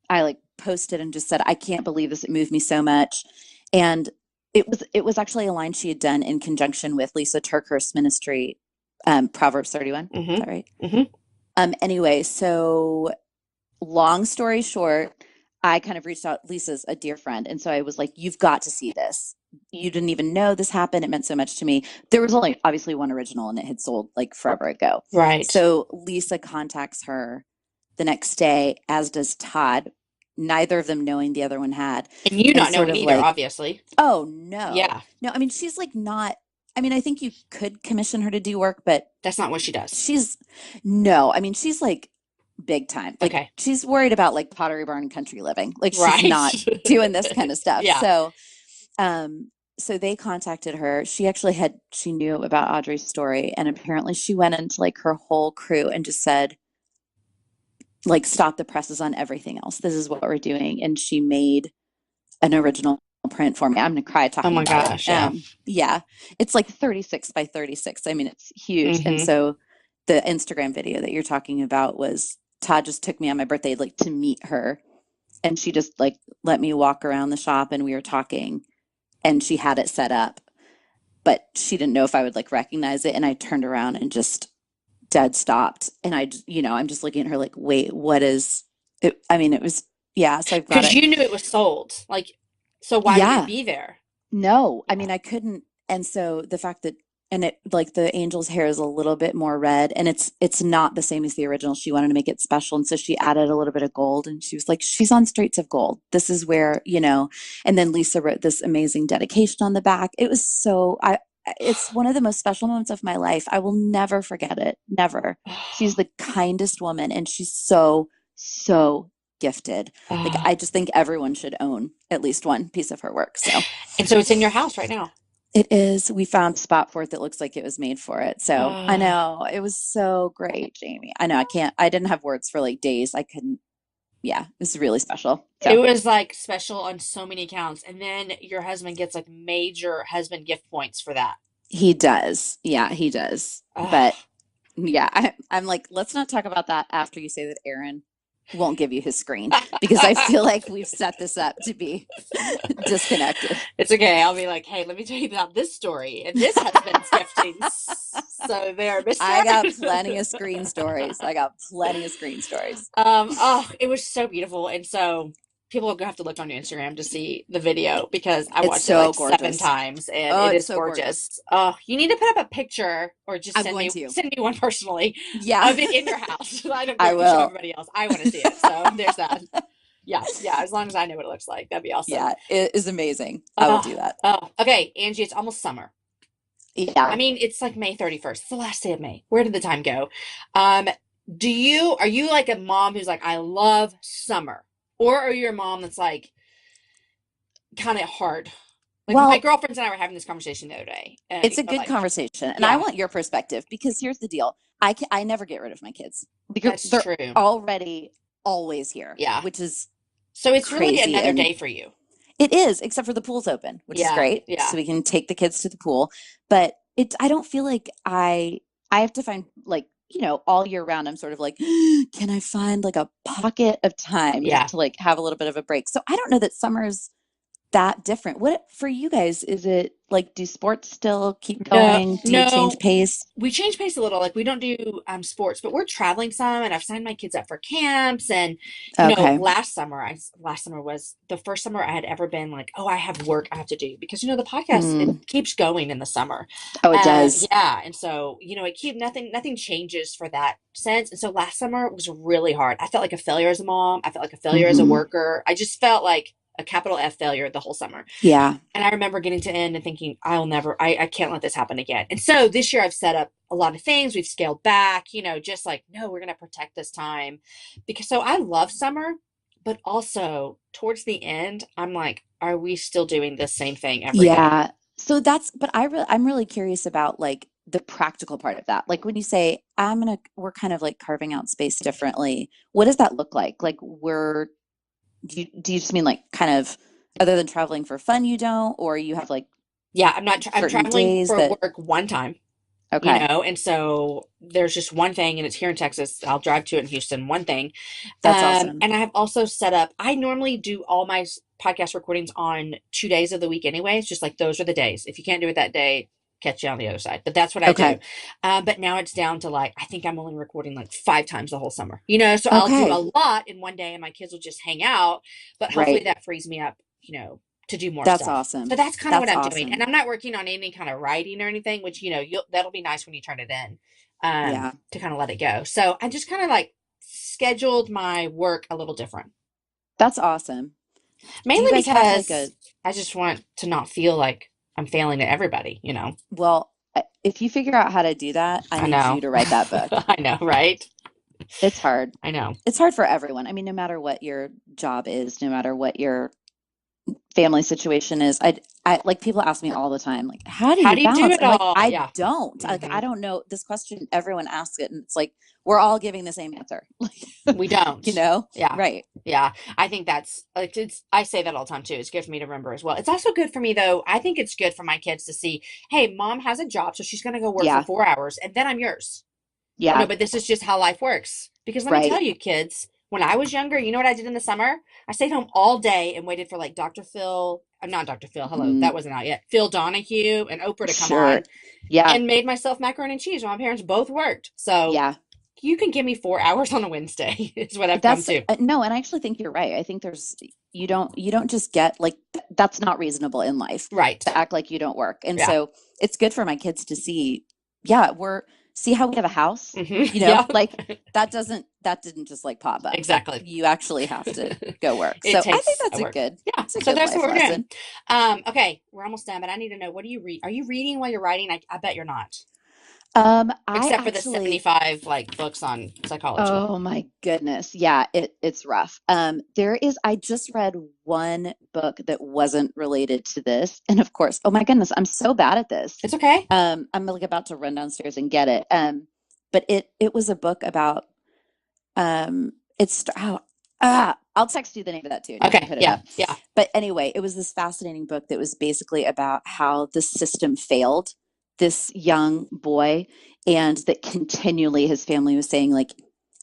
I like posted and just said, I can't believe this. It moved me so much. And it was actually a line she had done in conjunction with Lisa Turkhurst's ministry, Proverbs 31. Is Hmm. that right? Hmm. Anyway, so long story short, I kind of reached out. Lisa's a dear friend. And so I was like, you've got to see this. You didn't even know this happened. It meant so much to me. There was only obviously one original, and it had sold like forever ago. Right. So Lisa contacts her the next day, as does Todd, neither of them knowing the other one had. And you And not sort knowing of either, like, obviously. oh no. Yeah, No, I mean, she's like not, I mean, I think you could commission her to do work, but that's not what she does. she's no, I mean, she's like big time. Like Okay. she's worried about like Pottery Barn and country living. Like she's Right. not doing this kind of stuff. Yeah. Um, so they contacted her. She knew about Audrey's story, and apparently she went into like her whole crew and just said, like, stop the presses on everything else. This is what we're doing. And she made an original print for me. I'm gonna cry Oh talking my about gosh, it. yeah. Yeah, it's like 36 by 36. I mean, it's huge. And Hmm. so the Instagram video that you're talking about was Todd just took me on my birthday like to meet her, and she just like let me walk around the shop, and we were talking, and she had it set up, but she didn't know if I would like recognize it, and I turned around and just dead stopped, and I'm just looking at her like, wait, what is it? I mean, it was, yeah, so I've got Because it. you knew it was sold. Like, so why would it Yeah. be there? No, I Yeah. mean, I couldn't. And so the fact that, and it like the angel's hair is a little bit more red, and it's not the same as the original. She wanted to make it special, and so she added a little bit of gold, and she was like, she's on Streets of Gold. This is where, and then Lisa wrote this amazing dedication on the back. It was so, it's one of the most special moments of my life. I will never forget it. Never. She's the kindest woman, and she's so, so gifted. Like, I just think everyone should own at least one piece of her work. So And so it's in your house right now. it is. We found a spot for it that looks like it was made for it. So I know it was so great, Jamie. I know I didn't have words for like days. I couldn't. Yeah, it was really special. It So was like special on so many accounts. And then your husband gets like major husband gift points for that. he does. Yeah, he does. But Ah. yeah, I'm like, let's not talk about that after you say that Aaron won't give you his screen, because I feel like we've set this up to be disconnected. It's okay. I'll be like, hey, let me tell you about this story and this husband's giftings. So there, mister. I got plenty of screen stories. I got plenty of screen stories. Oh, it was so beautiful. And so people will have to look on your Instagram to see the video because I It's watched it so like seven gorgeous. times and Oh, it it's is so gorgeous. gorgeous. Oh, you need to put up a picture or just I'm send going me to. send me one personally Yeah, of it in your house. I don't care I if you show will. everybody else. I want to see it. So there's that. Yeah, yeah. As long as I know what it looks like, that'd be awesome. Yeah, it is amazing. I will Oh, do that. oh, okay, Angie, it's almost summer. I Yeah. mean, it's like May 31st. It's the last day of May. Where did the time go? Um, are you like a mom who's like, I love summer? Or are you a mom that's like kind of hard? Like my Well, girlfriends and I were having this conversation the other day. it's a good Like, conversation, and I yeah, want your perspective, because here's the deal. I never get rid of my kids. that's They're true. already always here, Yeah. which is So it's really crazy. another And day for you. it is, except for the pool's open, which is Yeah, great. yeah. So we can take the kids to the pool. But I don't feel like I have to find like, all year round, I'm sort of like, can I find like a pocket of time Yeah. just to like have a little bit of a break? So I don't know that summer's that different? What for you guys, is it like, do sports still keep No, going? Do you change no, pace? we changed pace a little. Like we don't do sports, but we're traveling some, and I've signed my kids up for camps. And Okay. last summer was the first summer I had ever been like, oh, I have work I have to do because the podcast it Mm. keeps going in the summer. Oh, it does. Yeah, and so it keep nothing changes for that sense. And so last summer was really hard. I felt like a failure as a mom. I felt like a failure as a Hmm. worker. I just felt like a capital F failure the whole summer. Yeah. And I remember getting to end and thinking, I can't let this happen again. And so this year I've set up a lot of things. We've scaled back, just like, no, we're going to protect this time because so I love summer, but also towards the end, I'm like, are we still doing the same thing every day? Yeah. So but I'm really curious about like the practical part of that. Like when you say we're kind of like carving out space differently, what does that look like? Like do you just mean like kind of other than traveling for fun, you don't, or you have like Yeah, I'm certain traveling days for that, work one time, okay, and so there's just one thing, and it's here in Texas. I'll drive to it in Houston, one thing. that's awesome. And I have also set up, I normally do all my podcast recordings on 2 days of the week anyway. It's just like those are the days. If you can't do it that day, catch you on the other side. But that's what I do. Okay. But now it's down to like, I think I'm only recording like 5 times the whole summer, so I'll do Okay. a lot in one day and my kids will just hang out. But hopefully Right. that frees me up, to do more That's stuff. So awesome. that's kind of what That's I'm doing. And awesome. I'm not working on any kind of writing or anything, which, that'll be nice when you turn it in, Yeah. to kind of let it go. So I just kind of like scheduled my work a little different, That's awesome. Do you mainly guys have like a, because I just want to not feel like I'm failing to everybody, well, if you figure out how to do that, I I need know. you to write that book. I know, right? It's hard. I know. It's hard for everyone. I mean, no matter what your job is, no matter what your family situation is, I like people ask me all the time, like, how do How you do you do balance? it I'm like, all? I Yeah. don't. Like, Hmm. I don't know this question. Everyone asks it, and it's like we're all giving the same answer. Like, We don't. you know? Yeah. Right. Yeah. I think that's like, I say that all the time too. It's good for me to remember as well. It's also good for me though. I think it's good for my kids to see, hey, mom has a job, so she's going to go work for Yeah. 4 hours and then I'm yours. Yeah. But this is just how life works. Because let me tell Right. you, kids, when I was younger, you know what I did in the summer? I stayed home all day and waited for like Dr. Phil, not Dr. Phil, hello, Mm, that wasn't out yet. Phil Donahue and Oprah to come sure. on Yeah. and made myself macaroni and cheese while my parents both worked. So Yeah. you can give me 4 hours on a Wednesday, is what I've come That's to. no, and I actually think you're right. I think you don't just get like that's not reasonable in life Right. to act like you don't work. And Yeah. so it's good for my kids to see, yeah, see how we have a house, Yeah. like that didn't just like pop up. Like Exactly. you actually have to go work. It So I think takes a work. Yeah. it's a So good that's what life we're doing. lesson. Okay. We're almost done, but I need to know, what do you read? Are you reading while you're writing? I bet you're not. I Except for the actually 75 like books on psychology. Oh my goodness. Yeah, it's rough. I just read one book that wasn't related to this. And of course, oh my goodness, I'm so bad at this. It's okay. I'm like about to run downstairs and get it. But it was a book about I'll text you the name of that too, and you can Okay. put it Yeah. up. Yeah. But anyway, it was this fascinating book that was basically about how the system failed this young boy, and that continually his family was saying, like,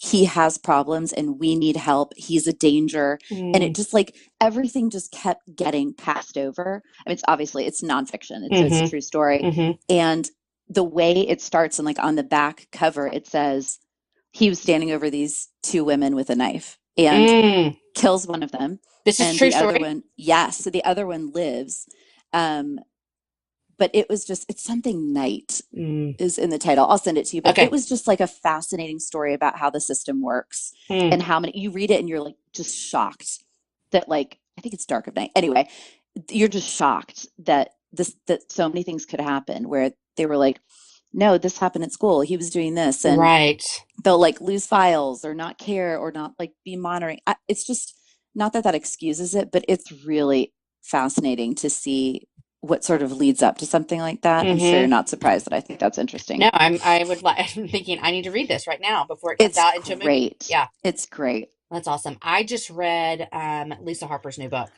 he has problems and we need help. He's a danger. And it Mm. just like everything just kept getting passed over. I mean, it's nonfiction. It's a Mm-hmm. true story. Mm-hmm. And the way it starts, and like on the back cover, it says he was standing over these two women with a knife and Mm. kills one of them. This is And true the other story. one, yes, so the other one lives. Um, but it's something night Mm. is in the title. I'll send it to you. But it Okay. was just like a fascinating story about how the system works Mm. and how many you read it and you're like just shocked that, like, I think it's Dark of Night. Anyway, you're just shocked that so many things could happen where they were like, no, this happened at school. He was doing this, and Right. they'll like lose files or not care or not like be monitoring. It's just not that excuses it, but it's really fascinating to see what sort of leads up to something like that. I'm sure you're Mm-hmm. not surprised that I think that's interesting. No, I'm thinking I need to read this right now before it comes It's out into a movie. great. Yeah. It's great. That's awesome. I just read Lisa Harper's new book.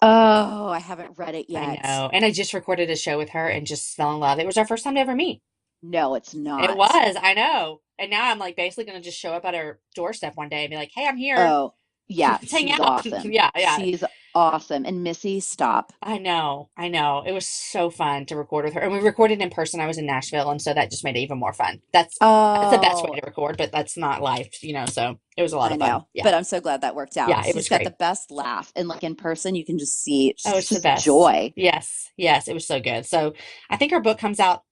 Oh, I haven't read it I yet. know. And I just recorded a show with her and just fell in love. It was our first time to ever meet. No, it's It not. was, I know. And now I'm like basically gonna just show up at her doorstep one day and be like, hey, I'm here. Oh, yeah, Let's hang she's out. awesome. Yeah, yeah. She's awesome. And Missy, stop. I know. It was so fun to record with her. And we recorded in person. I was in Nashville, and so that just made it even more fun. That's the best way Oh, to record, but that's not live, so it was a lot I of fun. know. Yeah. But I'm so glad that worked Yeah, out. it was She's got great. the best laugh. And like in person, you can just see Oh, it's the just best. joy. Yes, yes, it was so good. So I think our book comes out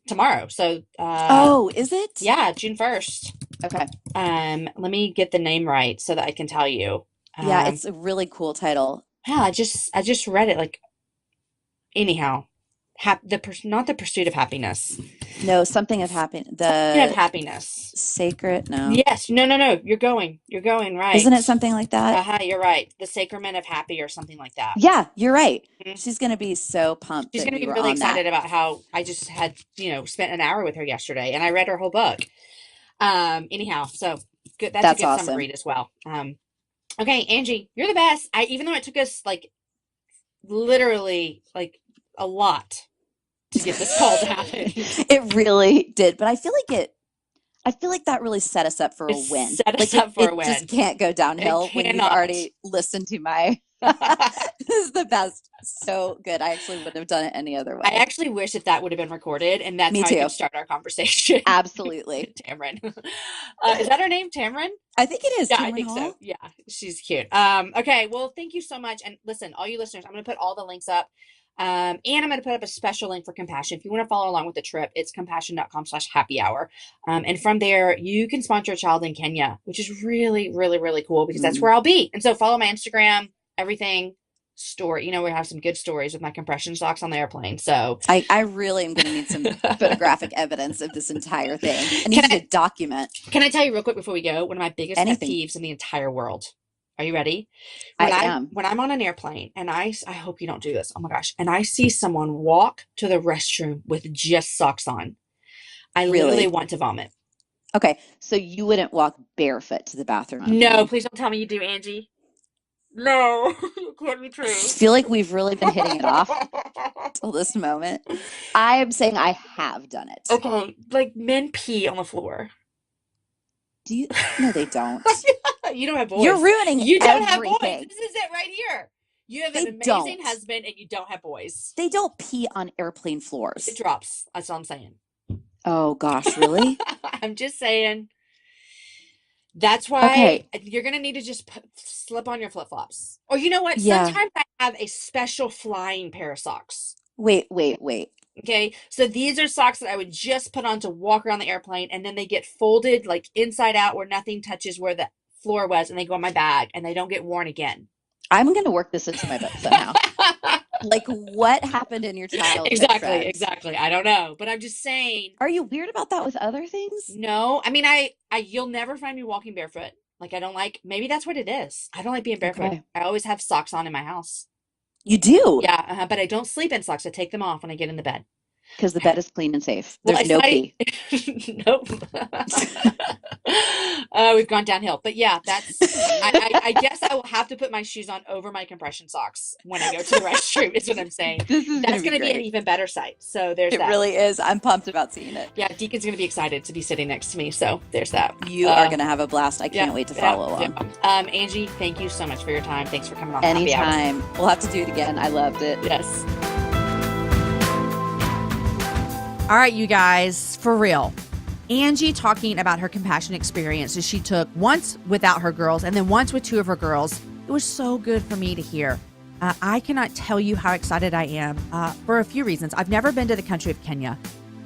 tomorrow. So Oh, is it? yeah, June 1st. Okay. Let me get the name right so that I can tell you. Yeah, it's a really cool title. Yeah, I just read it like anyhow. Not the pursuit of happiness. No, something of happiness. Something of The happiness. sacred, no. Yes, no. You're going right. Isn't it something like that? You're right. The Sacrament of Happy or something like that. Yeah, you're right. Mhm. She's going to be so pumped She's that going to you be were really on that. excited about how I just had, spent an hour with her yesterday and I read her whole book. Anyhow, so good. That's a That's good summer awesome. read as well. Okay, Angie, you're the best. Even though it took us like literally like a lot to get this call to happen. It really did, but I feel like that really set us up for a It win. set us Like up for a it win. just can't go downhill It when you've cannot. already listened to my this is the best. So good. I actually wouldn't have done it any other I way. actually wish that would have been recorded, and that's Me how I too. could start our conversation. Absolutely. Tamron. Is that her name, Tamron? I think it is. Yeah, Tamron I think Hall. so. Yeah, she's cute. Okay, well, thank you so much. And listen, all you listeners, I'm going to put all the links up. And I'm going to put up a special link for Compassion. If you want to follow along with the trip, it's compassion.com/happy hour. And from there, you can sponsor a child in Kenya, which is really, really, really cool because that's where I'll be. And so follow my Instagram, everything. Story, we have some good stories with my compression socks on the airplane. So I really am going to need some photographic evidence of this entire thing. I need you to document. Can I tell you real quick before we go? One of my biggest pet Anything. peeves in the entire world. Are you ready? I am. When I'm on an airplane and I hope you don't do this. Oh my gosh. And I see someone walk to the restroom with just socks on. I literally want to vomit. Okay, so you wouldn't walk barefoot to the bathroom on a No, plane? please don't tell me you do, Angie. No, it can't be true. I feel like we've really been hitting it off till this moment. I am saying I have done it. Okay, like men pee on the floor. Do you? No, they don't. You don't have boys. You're ruining You don't everything. have boys. This is it right here. You have an amazing don't. husband and you don't have boys. They don't pee on airplane floors. It drops. That's all I'm saying. Oh gosh, really? I'm just saying. That's why you're going to need to just slip on your flip-flops. Or you know what? Yeah. Sometimes I have a special flying pair of socks. Wait. Okay, so these are socks that I would just put on to walk around the airplane, and then they get folded like inside out where nothing touches where the floor was, and they go in my bag, and they don't get worn again. I'm going to work this into my book somehow. Like, what happened in your childhood? Exactly. I don't know, but I'm just saying. Are you weird about that with other things? No, I mean, you'll never find me walking barefoot. Like, I don't like. Maybe that's what it is. I don't like being barefoot. Okay. I always have socks on in my house. You do? Yeah, but I don't sleep in socks. I take them off when I get in the bed. Because the bed is clean and safe. Well, There's no pee. Nope. We've gone downhill. But yeah, I guess I will have to put my shoes on over my compression socks when I go to the restroom, is what I'm saying. That's going to be an even better sight. So there's that. It really is. I'm pumped about seeing it. Yeah, Deacon's going to be excited to be sitting next to me. So there's that. You are going to have a blast. I can't wait to follow along. Angie, thank you so much for your time. Thanks for coming on. Anytime. We'll have to do it again. I loved it. Yes. All right, you guys, for real. Angie talking about her compassion experiences she took once without her girls and then once with two of her girls. It was so good for me to hear. I cannot tell you how excited I am for a few reasons. I've never been to the country of Kenya.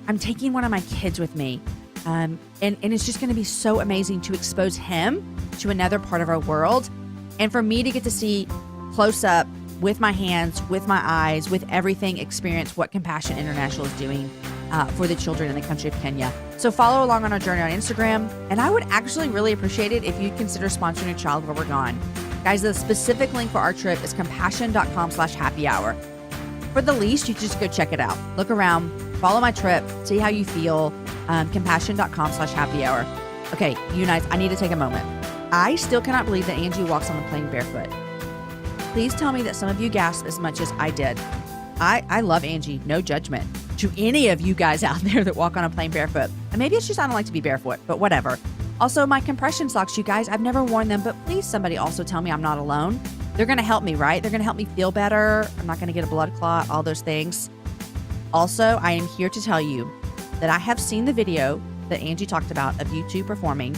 I'm taking one of my kids with me. And it's just going to be so amazing to expose him to another part of our world. And for me to get to see close up with my hands, with my eyes, with everything, experience what Compassion International is doing for the children in the country of Kenya. So follow along on our journey on Instagram. And I would actually really appreciate it if you'd consider sponsoring a child while we're gone. Guys, the specific link for our trip is compassion.com/happy hour. For the least, you just go check it out. Look around, follow my trip, see how you feel. Compassion.com/happy hour. Okay, you guys, I need to take a moment. I still cannot believe that Angie walks on the plane barefoot. Please tell me that some of you gasped as much as I did. I love Angie, no judgment to any of you guys out there that walk on a plane barefoot. And maybe it's just I don't like to be barefoot, but whatever. Also, my compression socks, you guys, I've never worn them, but please somebody also tell me I'm not alone. They're going to help me, right? They're going to help me feel better. I'm not going to get a blood clot, all those things. Also, I am here to tell you that I have seen the video that Angie talked about of you two performing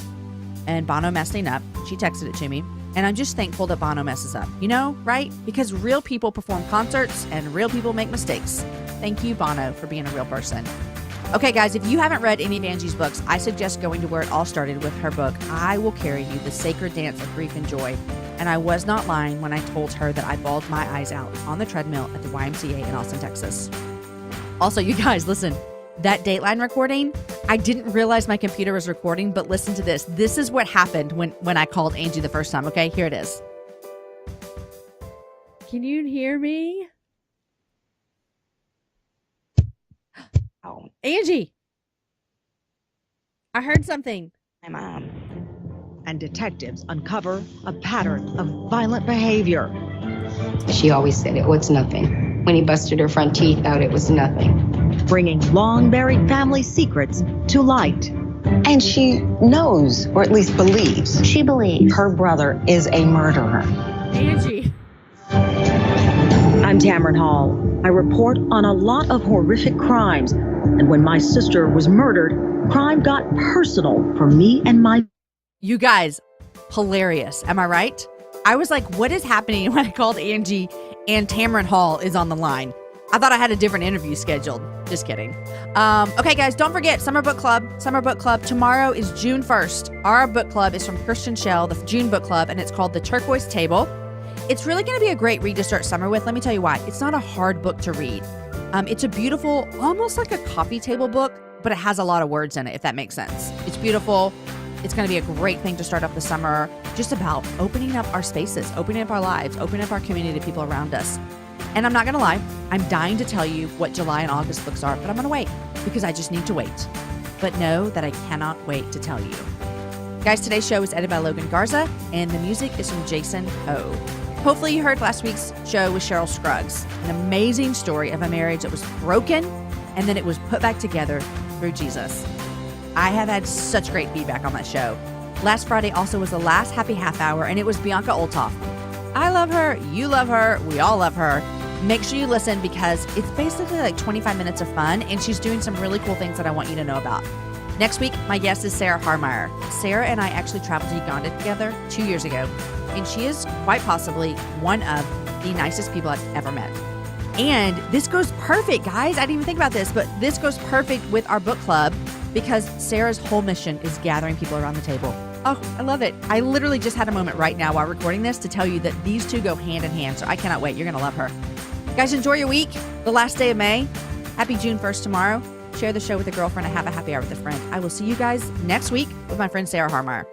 and Bono messing up. She texted it to me. And I'm just thankful that Bono messes up, you know, right? Because real people perform concerts and real people make mistakes. Thank you, Bono, for being a real person. Okay, guys, if you haven't read any of Angie's books, I suggest going to where it all started with her book, I Will Carry You, The Sacred Dance of Grief and Joy. And I was not lying when I told her that I bawled my eyes out on the treadmill at the YMCA in Austin, Texas. Also, you guys, listen, that Dateline recording, I didn't realize my computer was recording, but listen to this. This is what happened when I called Angie the first time, okay? Here it is. Can you hear me? Oh, Angie, I heard something. My mom. And detectives uncover a pattern of violent behavior. She always said it was nothing. When he busted her front teeth out, it was nothing. Bringing long-buried family secrets to light. And she knows, or at least believes, She believes. her brother is a murderer. Angie. I'm Tamron Hall. I report on a lot of horrific crimes. And when my sister was murdered, crime got personal for me and my... You guys, hilarious. Am I right? I was like, what is happening when I called Angie and Tamron Hall is on the line? I thought I had a different interview scheduled. Just kidding. Okay, guys, don't forget Summer Book Club. Summer Book Club. Tomorrow is June 1st. Our book club is from Christian Shell, the June book club, and it's called The Turquoise Table. It's really going to be a great read to start summer with. Let me tell you why. It's not a hard book to read. It's a beautiful, almost like a coffee table book, but it has a lot of words in it, if that makes sense. It's beautiful. It's going to be a great thing to start up the summer, just about opening up our spaces, opening up our lives, opening up our community to people around us. And I'm not going to lie, I'm dying to tell you what July and August books are, but I'm going to wait because I just need to wait. But know that I cannot wait to tell you. Guys, today's show is edited by Logan Garza, and the music is from Jason O. Hopefully you heard last week's show with Cheryl Scruggs, an amazing story of a marriage that was broken and then it was put back together through Jesus. I have had such great feedback on that show. Last Friday also was the last happy half hour, and it was Bianca Olthoff. I love her. You love her. We all love her. Make sure you listen because it's basically like 25 minutes of fun, and she's doing some really cool things that I want you to know about. Next week, my guest is Sarah Harmeyer. Sarah and I actually traveled to Uganda together 2 years ago, and she is quite possibly one of the nicest people I've ever met. And this goes perfect, guys. I didn't even think about this, but this goes perfect with our book club because Sarah's whole mission is gathering people around the table. Oh, I love it. I literally just had a moment right now while recording this to tell you that these two go hand in hand, so I cannot wait. You're going to love her. Guys, enjoy your week. The last day of May. Happy June 1st tomorrow. Share the show with a girlfriend and have a happy hour with a friend. I will see you guys next week with my friend Sarah Harmeyer.